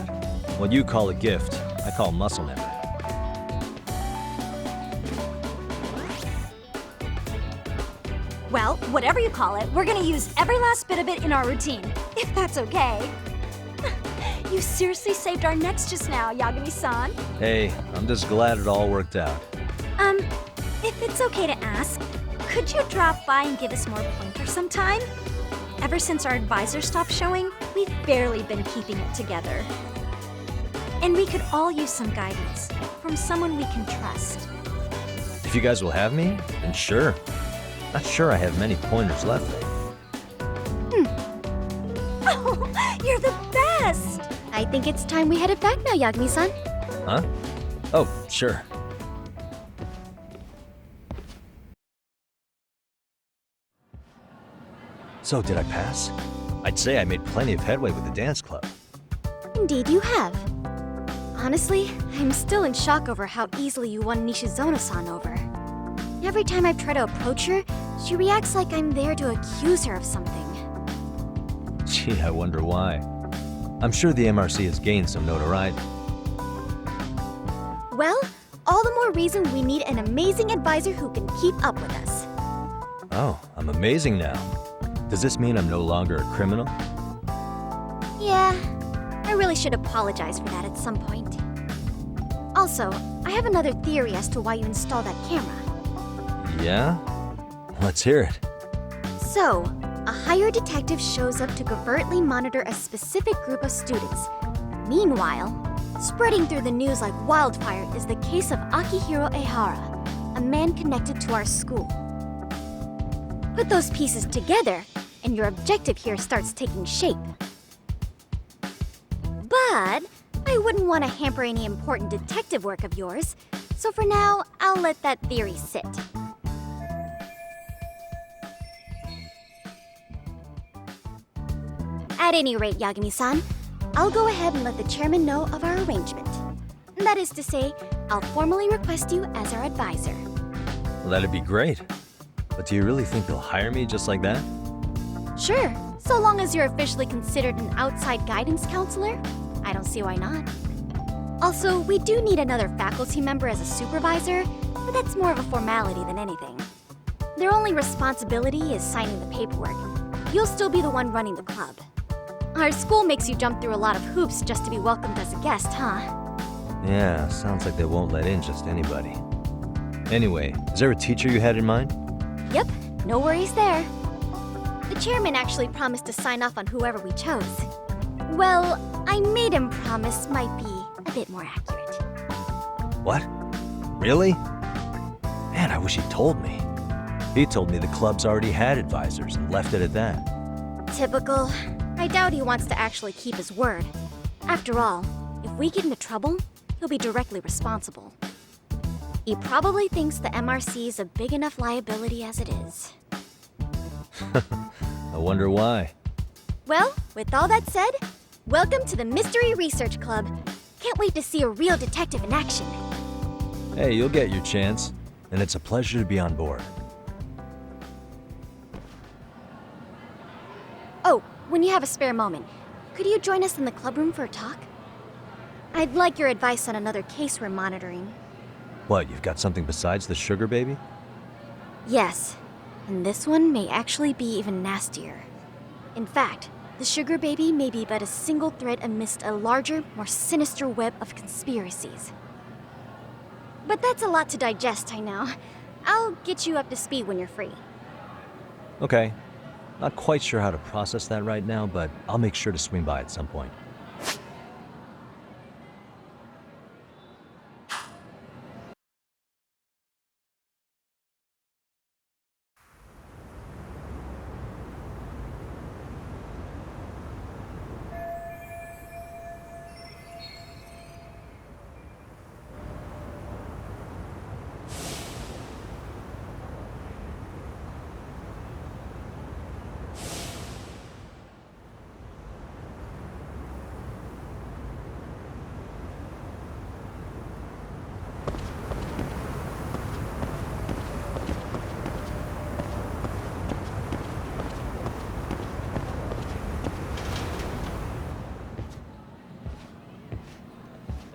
What you call a gift, I call muscle memory. Well, whatever you call it, we're gonna use every last bit of it in our routine, if that's okay. You seriously saved our necks just now, Yagami-san. Hey, I'm just glad it all worked out. If it's okay to ask, could you drop by and give us more pointers sometime? Ever since our advisor stopped showing, we've barely been keeping it together. And we could all use some guidance from someone we can trust. If you guys will have me, then sure. Not sure I have many pointers left. Oh, you're the best! I think it's time we headed back now, Yagami-san. Huh? Oh, sure. So, did I pass? I'd say I made plenty of headway with the dance club. Indeed you have. Honestly, I'm still in shock over how easily you won Nishizona-san over. Every time I've tried to approach her, she reacts like I'm there to accuse her of something. Gee, I wonder why. I'm sure the MRC has gained some notoriety. Well, all the more reason we need an amazing advisor who can keep up with us. Oh, I'm amazing now. Does this mean I'm no longer a criminal? Yeah, I really should apologize for that at some point. Also, I have another theory as to why you installed that camera. Yeah? Let's hear it. So, a hired detective shows up to covertly monitor a specific group of students. Meanwhile, spreading through the news like wildfire is the case of Akihiro Ehara, a man connected to our school. Put those pieces together, and your objective here starts taking shape. But I wouldn't want to hamper any important detective work of yours, so for now, I'll let that theory sit. At any rate, Yagami-san, I'll go ahead and let the chairman know of our arrangement. That is to say, I'll formally request you as our advisor. Well, that'd be great. But do you really think they'll hire me just like that? Sure, so long as you're officially considered an outside guidance counselor. I don't see why not. Also, we do need another faculty member as a supervisor, but that's more of a formality than anything. Their only responsibility is signing the paperwork. You'll still be the one running the club. Our school makes you jump through a lot of hoops just to be welcomed as a guest, huh? Yeah, sounds like they won't let in just anybody. Anyway, is there a teacher you had in mind? Yep, no worries there. The chairman actually promised to sign off on whoever we chose. Well, I made him promise might be a bit more accurate. What? Really? Man, I wish he told me. He told me the club's already had advisors and left it at that. Typical. I doubt he wants to actually keep his word. After all, if we get into trouble, he'll be directly responsible. He probably thinks the MRC is a big enough liability as it is. I wonder why. Well, with all that said, welcome to the Mystery Research Club. Can't wait to see a real detective in action. Hey, you'll get your chance, and it's a pleasure to be on board. Oh, when you have a spare moment, could you join us in the clubroom for a talk? I'd like your advice on another case we're monitoring. What, you've got something besides the sugar baby? Yes, and this one may actually be even nastier. In fact, the sugar baby may be but a single thread amidst a larger, more sinister web of conspiracies. But that's a lot to digest, I know. I'll get you up to speed when you're free. Okay. Not quite sure how to process that right now, but I'll make sure to swing by at some point.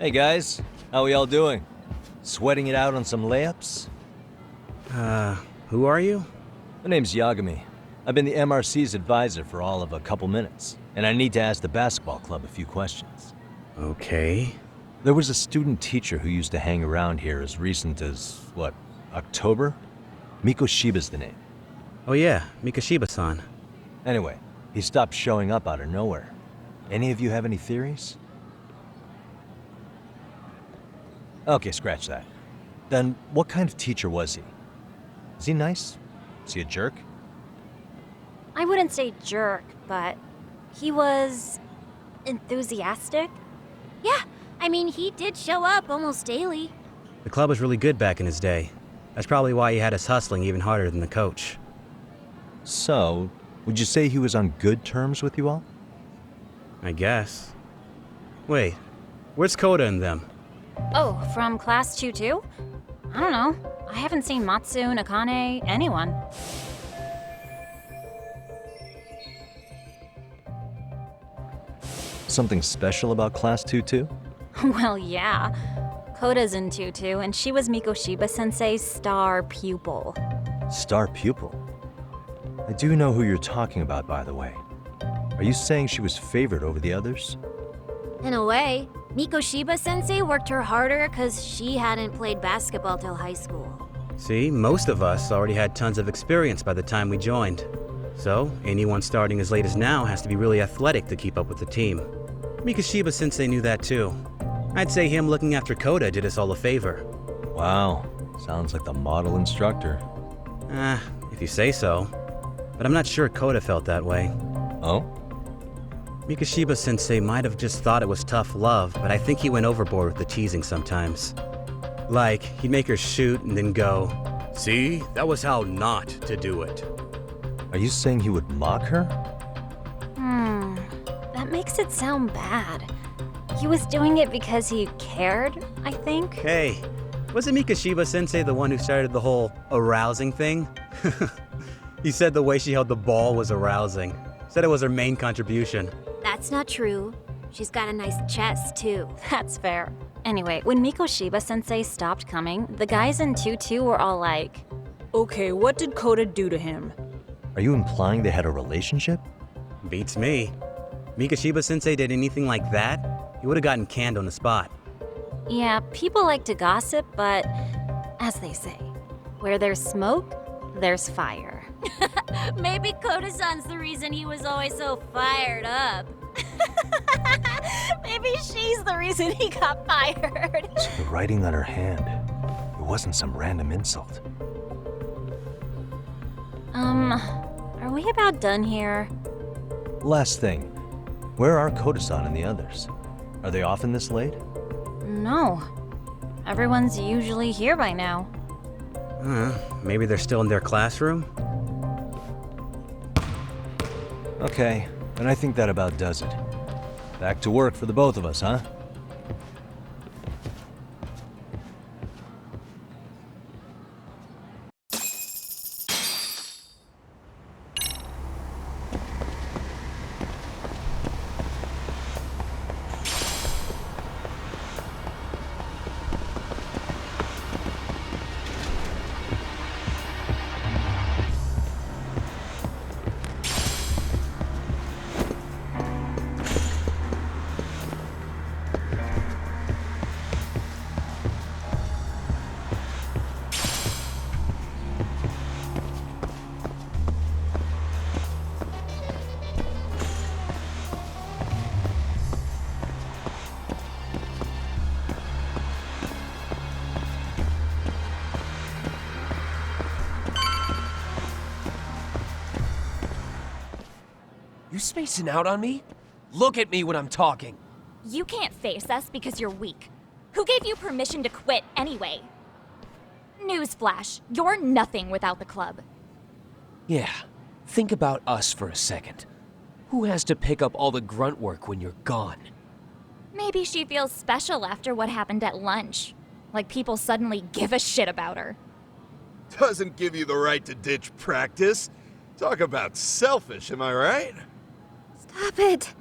Hey guys, how we all doing? Sweating it out on some layups? Who are you? My name's Yagami. I've been the MRC's advisor for all of a couple minutes, and I need to ask the basketball club a few questions. Okay. There was a student teacher who used to hang around here as recent as, what, October? Mikoshiba's the name. Oh yeah, Mikoshiba-san. Anyway, he stopped showing up out of nowhere. Any of you have any theories? Okay, scratch that. Then, what kind of teacher was he? Is he nice? Is he a jerk? I wouldn't say jerk, but he was enthusiastic. Yeah, I mean, he did show up almost daily. The club was really good back in his day. That's probably why he had us hustling even harder than the coach. So, would you say he was on good terms with you all? I guess. Wait, where's Koda and them? Oh, from class 2 too? I don't know. I haven't seen Matsu, Nakane, anyone. Something special about class 2 too? Well, yeah. Koda's in 2-2, and she was Mikoshiba-sensei's star pupil. Star pupil? I do know who you're talking about, by the way. Are you saying she was favored over the others? In a way, Mikoshiba-sensei worked her harder because she hadn't played basketball till high school. See, most of us already had tons of experience by the time we joined. So, anyone starting as late as now has to be really athletic to keep up with the team. Mikoshiba-sensei knew that too. I'd say him looking after Koda did us all a favor. Wow, sounds like the model instructor. If you say so. But I'm not sure Koda felt that way. Oh? Mikoshiba-sensei might have just thought it was tough love, but I think he went overboard with the teasing sometimes. Like, he'd make her shoot and then go, "See, that was how not to do it." Are you saying he would mock her? That makes it sound bad. He was doing it because he cared, I think. Hey, wasn't Mikoshiba-sensei the one who started the whole arousing thing? He said the way she held the ball was arousing. Said it was her main contribution. That's not true. She's got a nice chest, too. That's fair. Anyway, when Mikoshiba-sensei stopped coming, the guys in 2-2 were all like, Okay, what did Kota do to him? Are you implying they had a relationship? Beats me. Mikoshiba-sensei did anything like that, he would have gotten canned on the spot. yeah, people like to gossip, but as they say, where there's smoke, there's fire. Maybe Koda-san's the reason he was always so fired up. Maybe she's the reason he got fired. So the writing on her hand, it wasn't some random insult. Are we about done here? Last thing, where are Kota-san and the others? Are they often this late? No. Everyone's usually here by now. Maybe they're still in their classroom? Okay, and I think that about does it. Back to work for the both of us, huh? You spacing out on me? Look at me when I'm talking. You can't face us because you're weak. Who gave you permission to quit anyway? Newsflash, you're nothing without the club. Yeah, think about us for a second. Who has to pick up all the grunt work when you're gone? Maybe she feels special after what happened at lunch. Like people suddenly give a shit about her. Doesn't give you the right to ditch practice. Talk about selfish, am I right? Stop it!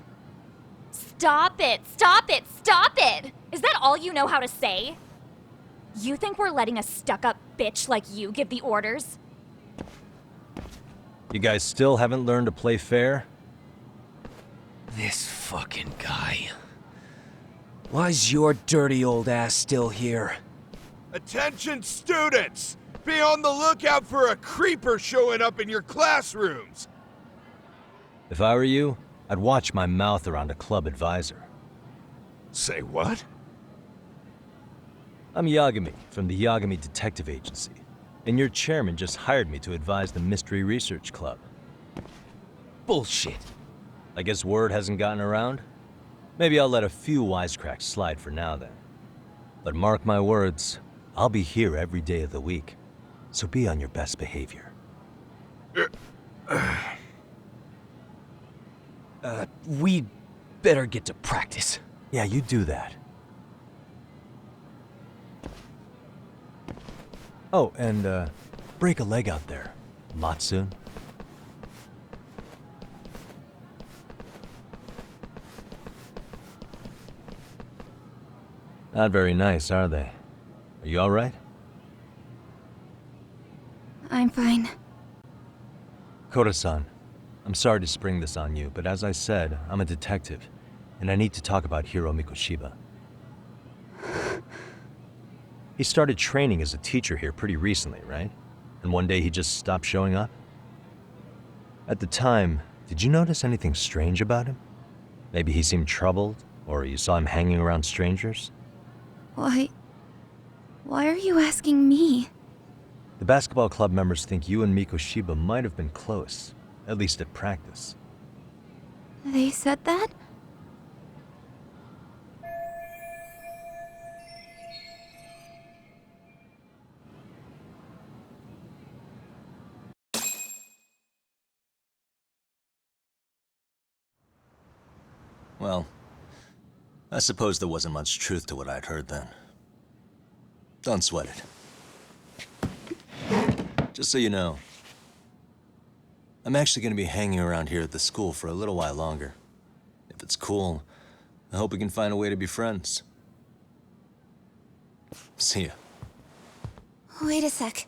Stop it! Stop it! Stop it! Is that all you know how to say? You think we're letting a stuck-up bitch like you give the orders? You guys still haven't learned to play fair? This fucking guy. Why's your dirty old ass still here? Attention students! Be on the lookout for a creeper showing up in your classrooms! If I were you, I'd watch my mouth around a club advisor. Say what? I'm Yagami from the Yagami Detective Agency, and your chairman just hired me to advise the Mystery Research Club. Bullshit. I guess word hasn't gotten around? Maybe I'll let a few wisecracks slide for now then. But mark my words, I'll be here every day of the week, so be on your best behavior. We better get to practice. Yeah, you do that. Oh, and break a leg out there, Matsun. Not very nice, are they? Are you all right? I'm fine. Kota-san, I'm sorry to spring this on you, but as I said, I'm a detective, and I need to talk about Hiro Mikoshiba. He started training as a teacher here pretty recently, right? And one day he just stopped showing up? At the time, did you notice anything strange about him? Maybe he seemed troubled, or you saw him hanging around strangers? Why are you asking me? The basketball club members think you and Mikoshiba might have been close, at least at practice. They said that? Well, I suppose there wasn't much truth to what I'd heard then. Don't sweat it. Just so you know, I'm actually going to be hanging around here at the school for a little while longer. If it's cool, I hope we can find a way to be friends. See ya. Wait a sec.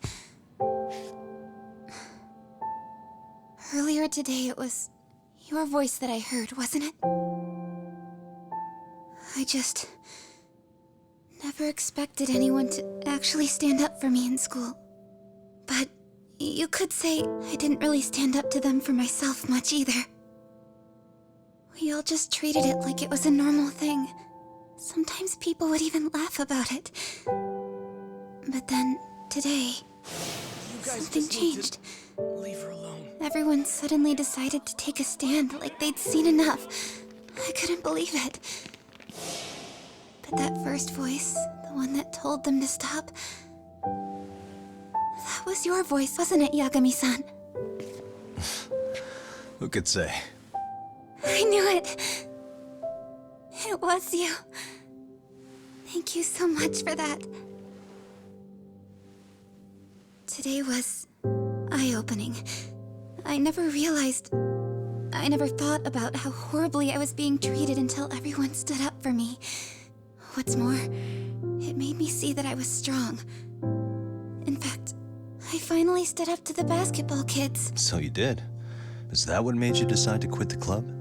Earlier today, it was your voice that I heard, wasn't it? I just never expected anyone to actually stand up for me in school. But you could say I didn't really stand up to them for myself much either. We all just treated it like it was a normal thing. Sometimes people would even laugh about it. But then, today, something changed. Leave her alone. Everyone suddenly decided to take a stand like they'd seen enough. I couldn't believe it. But that first voice, the one that told them to stop, that was your voice, wasn't it, Yagami-san? Who could say? I knew it. It was you. Thank you so much for that. Today was eye-opening. I never thought about how horribly I was being treated until everyone stood up for me. What's more, it made me see that I was strong. In fact, I finally stood up to the basketball kids. So you did. Is that what made you decide to quit the club?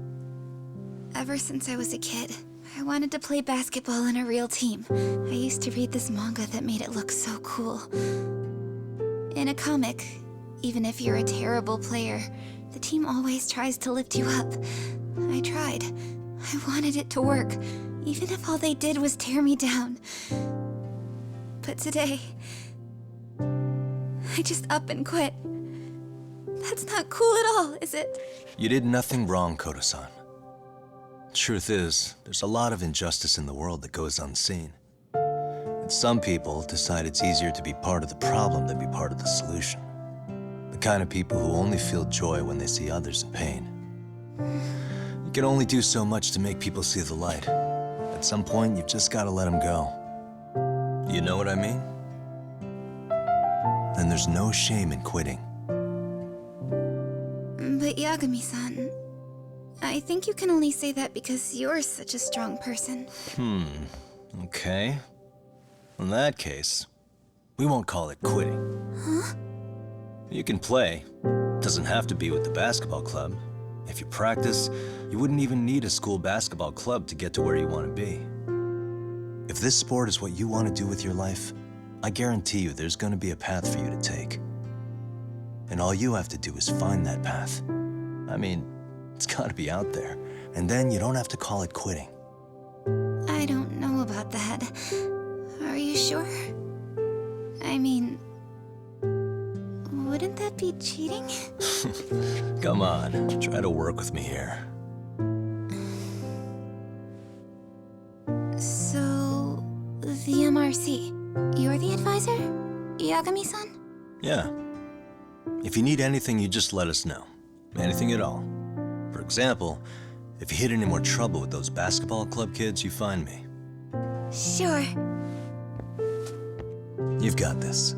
Ever since I was a kid, I wanted to play basketball in a real team. I used to read this manga that made it look so cool. In a comic, even if you're a terrible player, the team always tries to lift you up. I tried. I wanted it to work, even if all they did was tear me down. But today, I just up and quit. That's not cool at all, is it? You did nothing wrong, Koto-san. Truth is, there's a lot of injustice in the world that goes unseen. And some people decide it's easier to be part of the problem than be part of the solution. The kind of people who only feel joy when they see others in pain. You can only do so much to make people see the light. At some point, you've just gotta let them go. You know what I mean? Then there's no shame in quitting. But Yagami-san, I think you can only say that because you're such a strong person. Okay. In that case, we won't call it quitting. Huh? You can play. Doesn't have to be with the basketball club. If you practice, you wouldn't even need a school basketball club to get to where you want to be. If this sport is what you want to do with your life, I guarantee you there's going to be a path for you to take. And all you have to do is find that path. I mean, it's got to be out there. And then you don't have to call it quitting. I don't know about that. Are you sure? I mean, wouldn't that be cheating? Come on, try to work with me here. So, the MRC, you're the advisor? Yagami-san? Yeah. If you need anything, you just let us know. Anything at all. For example, if you hit any more trouble with those basketball club kids, you find me. Sure. You've got this.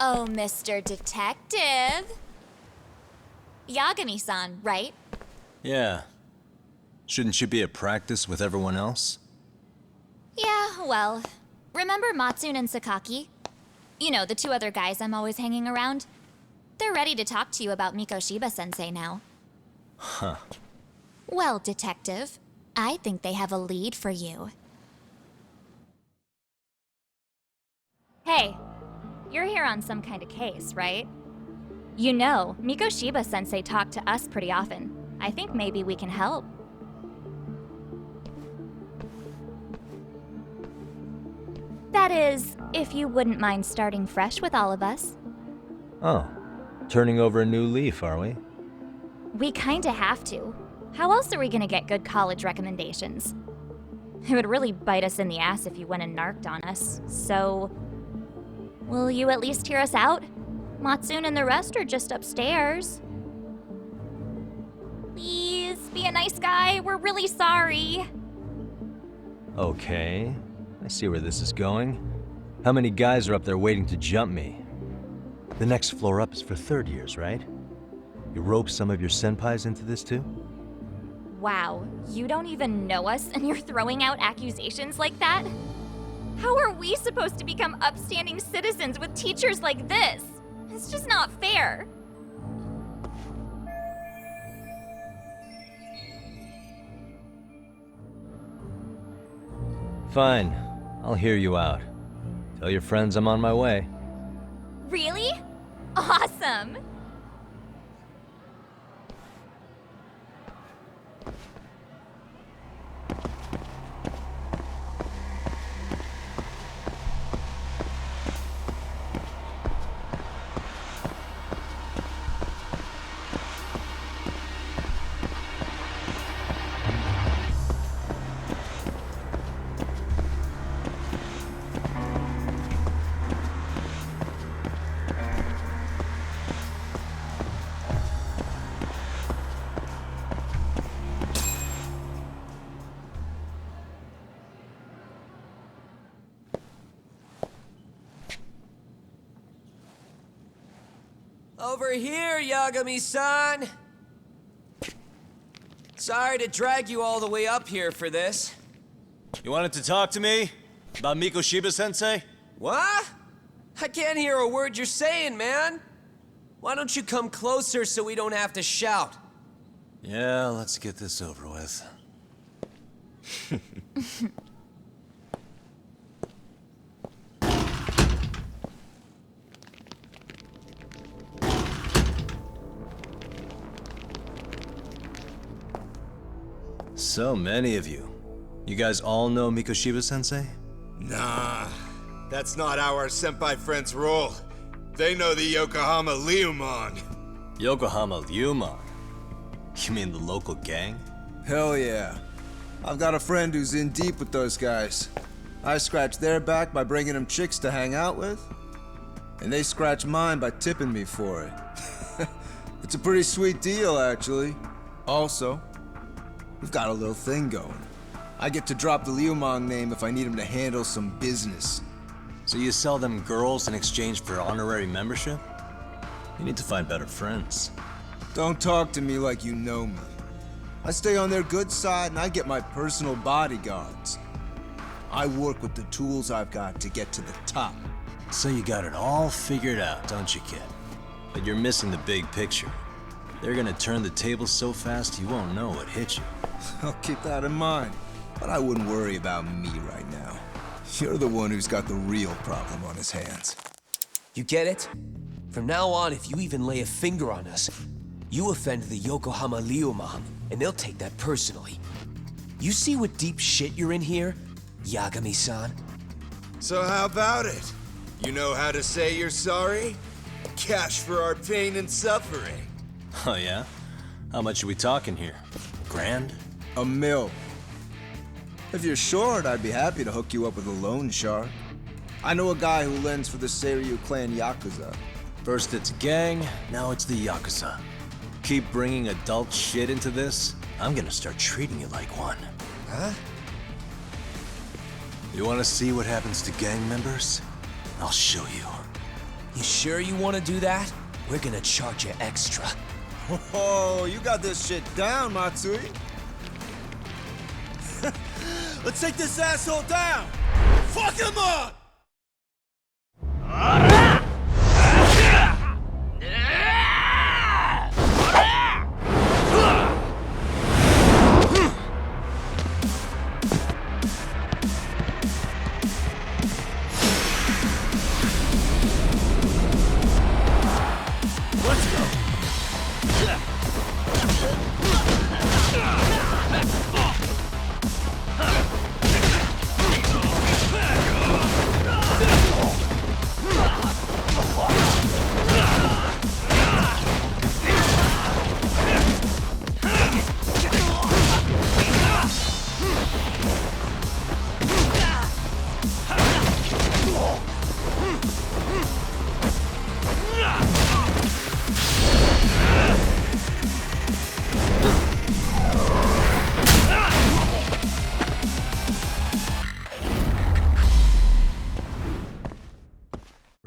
Oh, Mr. Detective. Yagami-san, right? Yeah. Shouldn't you be at practice with everyone else? Yeah, well, remember Matsune and Sakaki? You know, the two other guys I'm always hanging around? They're ready to talk to you about Mikoshiba-sensei now. Huh. Well, Detective, I think they have a lead for you. Hey, you're here on some kind of case, right? You know, Mikoshiba-sensei talked to us pretty often. I think maybe we can help. That is, if you wouldn't mind starting fresh with all of us. Oh. Turning over a new leaf, are we? We kinda have to. How else are we gonna get good college recommendations? It would really bite us in the ass if you went and narked on us, so... Will you at least hear us out? Matsune and the rest are just upstairs. nice guy. We're really sorry. Okay, I see where this is going. How many guys are up there waiting to jump me? The next floor up is for third years, right? You rope some of your senpais into this too? Wow, you don't even know us and you're throwing out accusations like that? How are we supposed to become upstanding citizens with teachers like this? It's just not fair. Fine, I'll hear you out. Tell your friends I'm on my way. Really? Awesome! Over here, Yagami-san! Sorry to drag you all the way up here for this. You wanted to talk to me? About Mikoshiba-sensei? What? I can't hear a word you're saying, man! Why don't you come closer so we don't have to shout? Yeah, let's get this over with. So many of you. You guys all know Mikoshiba-sensei? Nah, that's not how our senpai friends roll. They know the Yokohama Ryumon. Yokohama Ryumon? You mean the local gang? Hell yeah. I've got a friend who's in deep with those guys. I scratch their back by bringing them chicks to hang out with, and they scratch mine by tipping me for it. It's a pretty sweet deal, actually. Also, we've got a little thing going. I get to drop the Ryumon name if I need him to handle some business. So you sell them girls in exchange for honorary membership? You need to find better friends. Don't talk to me like you know me. I stay on their good side and I get my personal bodyguards. I work with the tools I've got to get to the top. So you got it all figured out, don't you, kid? But you're missing the big picture. They're gonna turn the tables so fast you won't know what hit you. I'll keep that in mind, but I wouldn't worry about me right now. You're the one who's got the real problem on his hands. You get it? From now on, if you even lay a finger on us, you offend the Yokohama Ryumon, and they'll take that personally. You see what deep shit you're in here, Yagami-san? So how about it? You know how to say you're sorry? Cash for our pain and suffering. Oh yeah? How much are we talking here? Grand? $1 million. If you're short, I'd be happy to hook you up with a loan shark. I know a guy who lends for the Seiryu clan Yakuza. First it's gang, now it's the Yakuza. Keep bringing adult shit into this, I'm gonna start treating you like one. Huh? You wanna see what happens to gang members? I'll show you. You sure you want to do that? We're gonna charge you extra. Oh, you got this shit down, Matsui. Let's take this asshole down! Fuck him up!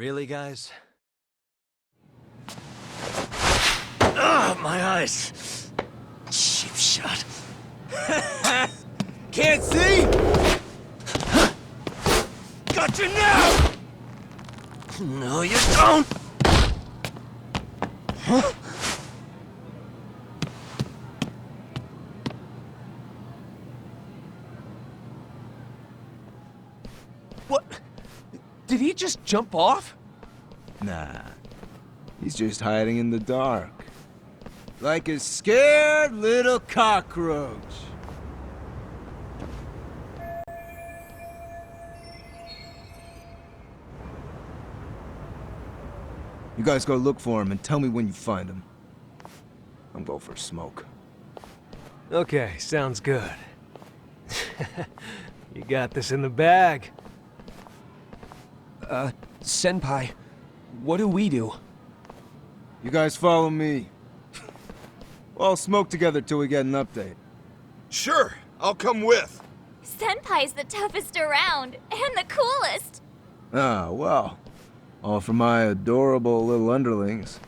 Really, guys? Ah, my eyes! Cheap shot. Can't see? Got you now! No, you don't! Huh? What? Did he just jump off? Nah. He's just hiding in the dark. Like a scared little cockroach. You guys go look for him and tell me when you find him. I'm going for a smoke. Okay, sounds good. You got this in the bag. Senpai, what do we do? You guys follow me. We'll all smoke together till we get an update. Sure, I'll come with. Senpai's the toughest around, and the coolest. Ah, well. All for my adorable little underlings.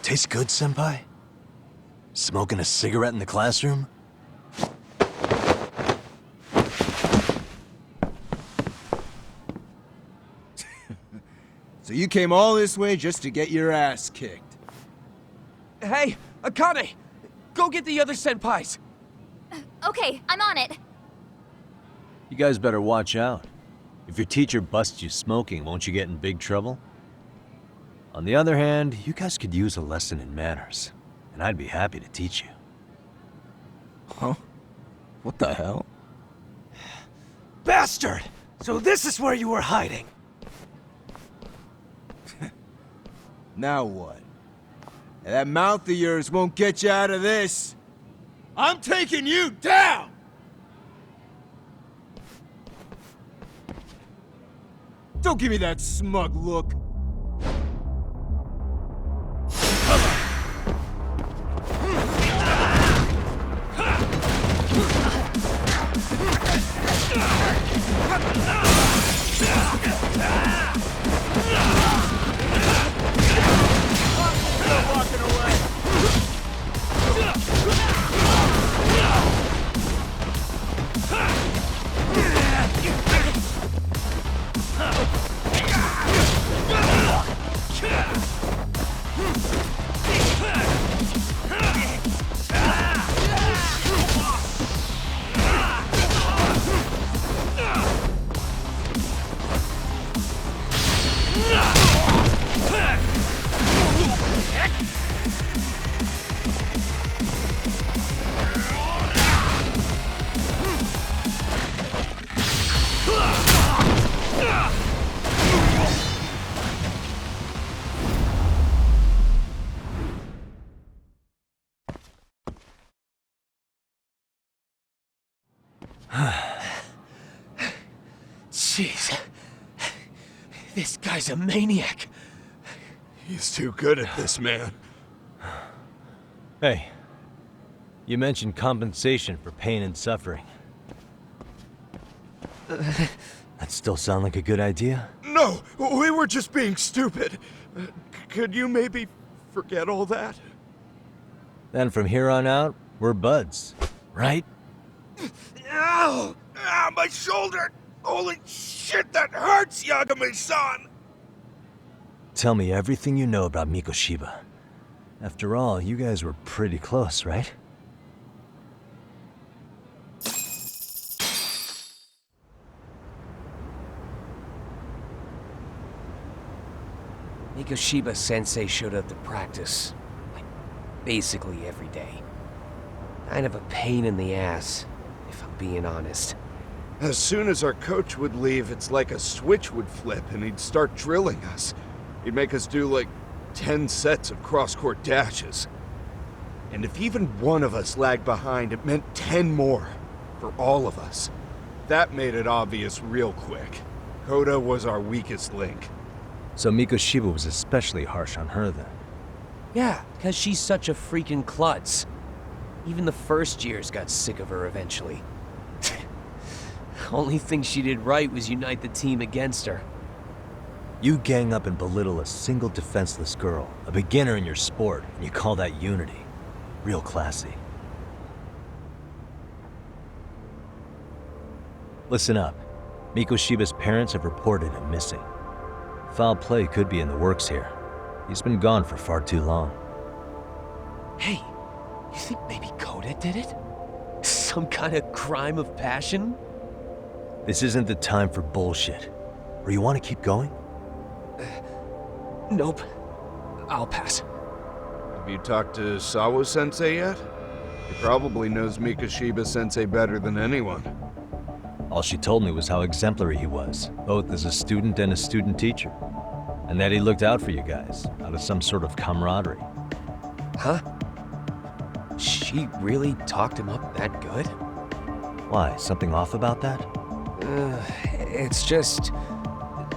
Tastes good, Senpai? Smoking a cigarette in the classroom? So you came all this way just to get your ass kicked? Hey, Akane! Go get the other senpais! Okay, I'm on it. You guys better watch out. If your teacher busts you smoking, won't you get in big trouble? On the other hand, you guys could use a lesson in manners, and I'd be happy to teach you. Huh? What the hell? Bastard! So this is where you were hiding. Now what? That mouth of yours won't get you out of this. I'm taking you down! Don't give me that smug look. Jeez. This guy's a maniac. He's too good at this, man. Hey, you mentioned compensation for pain and suffering. That still sound like a good idea? No, we were just being stupid. Could you maybe forget all that? Then from here on out, we're buds, right? Ow! Ah, my shoulder! Holy shit, that hurts, Yagami-san! Tell me everything you know about Mikoshiba. After all, you guys were pretty close, right? Mikoshiba Sensei showed up to practice, like, basically every day. Kind of a pain in the ass, if I'm being honest. As soon as our coach would leave, it's like a switch would flip and he'd start drilling us. He'd make us do like 10 sets of cross-court dashes. And if even one of us lagged behind, it meant 10 more for all of us. That made it obvious real quick. Koda was our weakest link. So Mikoshiba was especially harsh on her then? Yeah, because she's such a freaking klutz. Even the first years got sick of her eventually. Only thing she did right was unite the team against her. You gang up and belittle a single defenseless girl, a beginner in your sport, and you call that unity. Real classy. Listen up. Mikoshiba's parents have reported him missing. Foul play could be in the works here. He's been gone for far too long. Hey, you think maybe Koda did it? Some kind of crime of passion? This isn't the time for bullshit. Or you want to keep going? Nope. I'll pass. Have you talked to Sawa-sensei yet? He probably knows Mikoshiba-sensei better than anyone. All she told me was how exemplary he was, both as a student and a student teacher. And that he looked out for you guys, out of some sort of camaraderie. Huh? She really talked him up that good? Why, something off about that? It's just...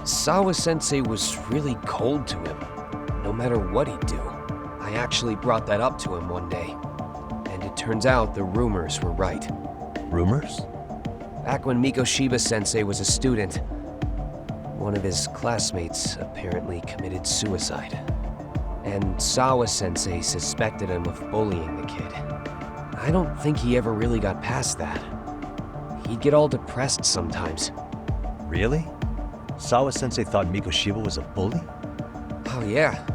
Sawa-sensei was really cold to him, no matter what he'd do. I actually brought that up to him one day. And it turns out the rumors were right. Rumors? Back when Mikoshiba-sensei was a student, one of his classmates apparently committed suicide. And Sawa-sensei suspected him of bullying the kid. I don't think he ever really got past that. He'd get all depressed sometimes. Really? Sawa-sensei thought Mikoshiba was a bully? Oh yeah.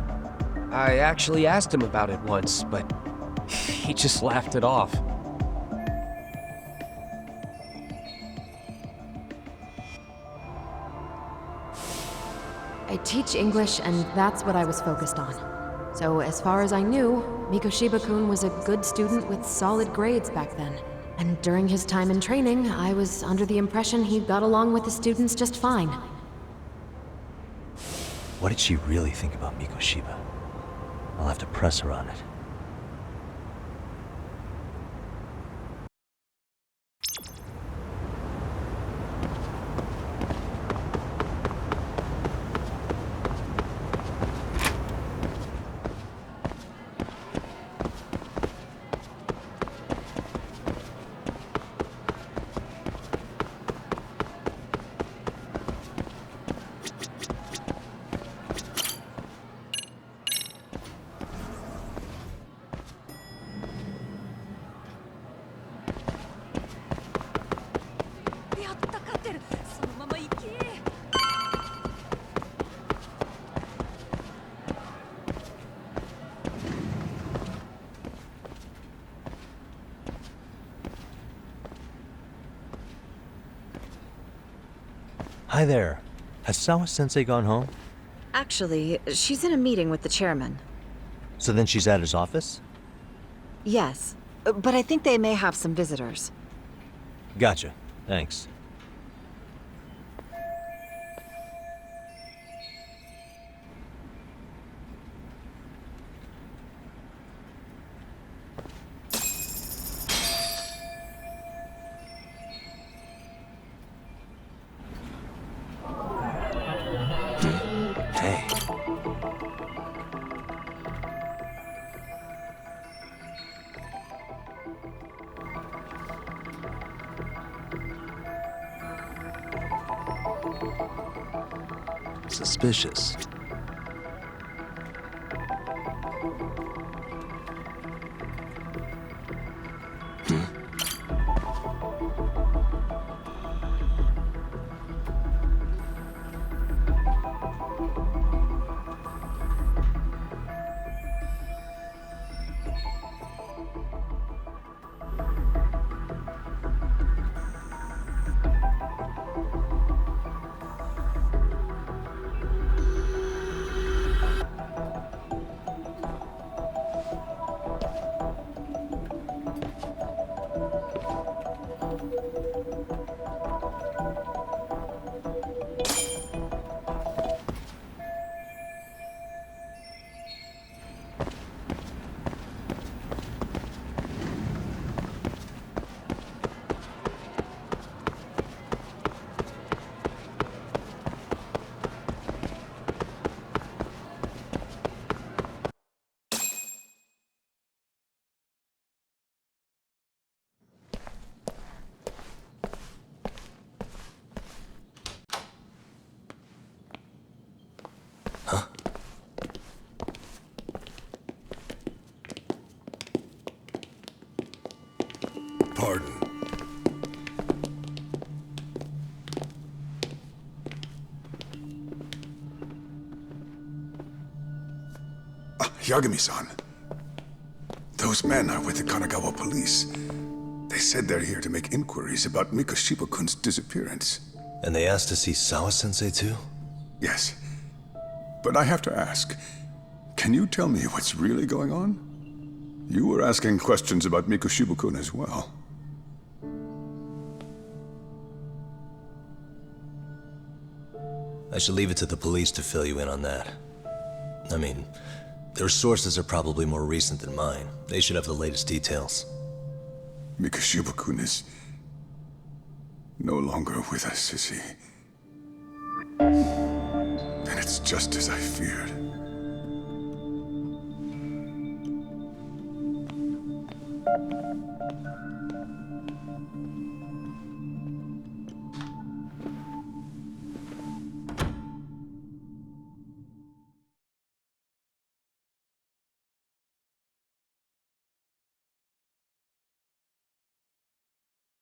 I actually asked him about it once, but he just laughed it off. I teach English, and that's what I was focused on. So as far as I knew, Mikoshiba-kun was a good student with solid grades back then. And during his time in training, I was under the impression he got along with the students just fine. What did she really think about Mikoshiba? I'll have to press her on it. Hi there. Has Sawa-sensei gone home? Actually, she's in a meeting with the chairman. So then she's at his office? Yes, but I think they may have some visitors. Gotcha. Thanks. Suspicious. Pardon. Yagami-san. Those men are with the Kanagawa police. They said they're here to make inquiries about Mikoshiba-kun's disappearance. And they asked to see Sawa-sensei too? Yes. But I have to ask, can you tell me what's really going on? You were asking questions about Mikoshiba-kun as well. I should leave it to the police to fill you in on that. I mean, their sources are probably more recent than mine. They should have the latest details. Mikoshiba-kun is no longer with us, is he? Then it's just as I feared.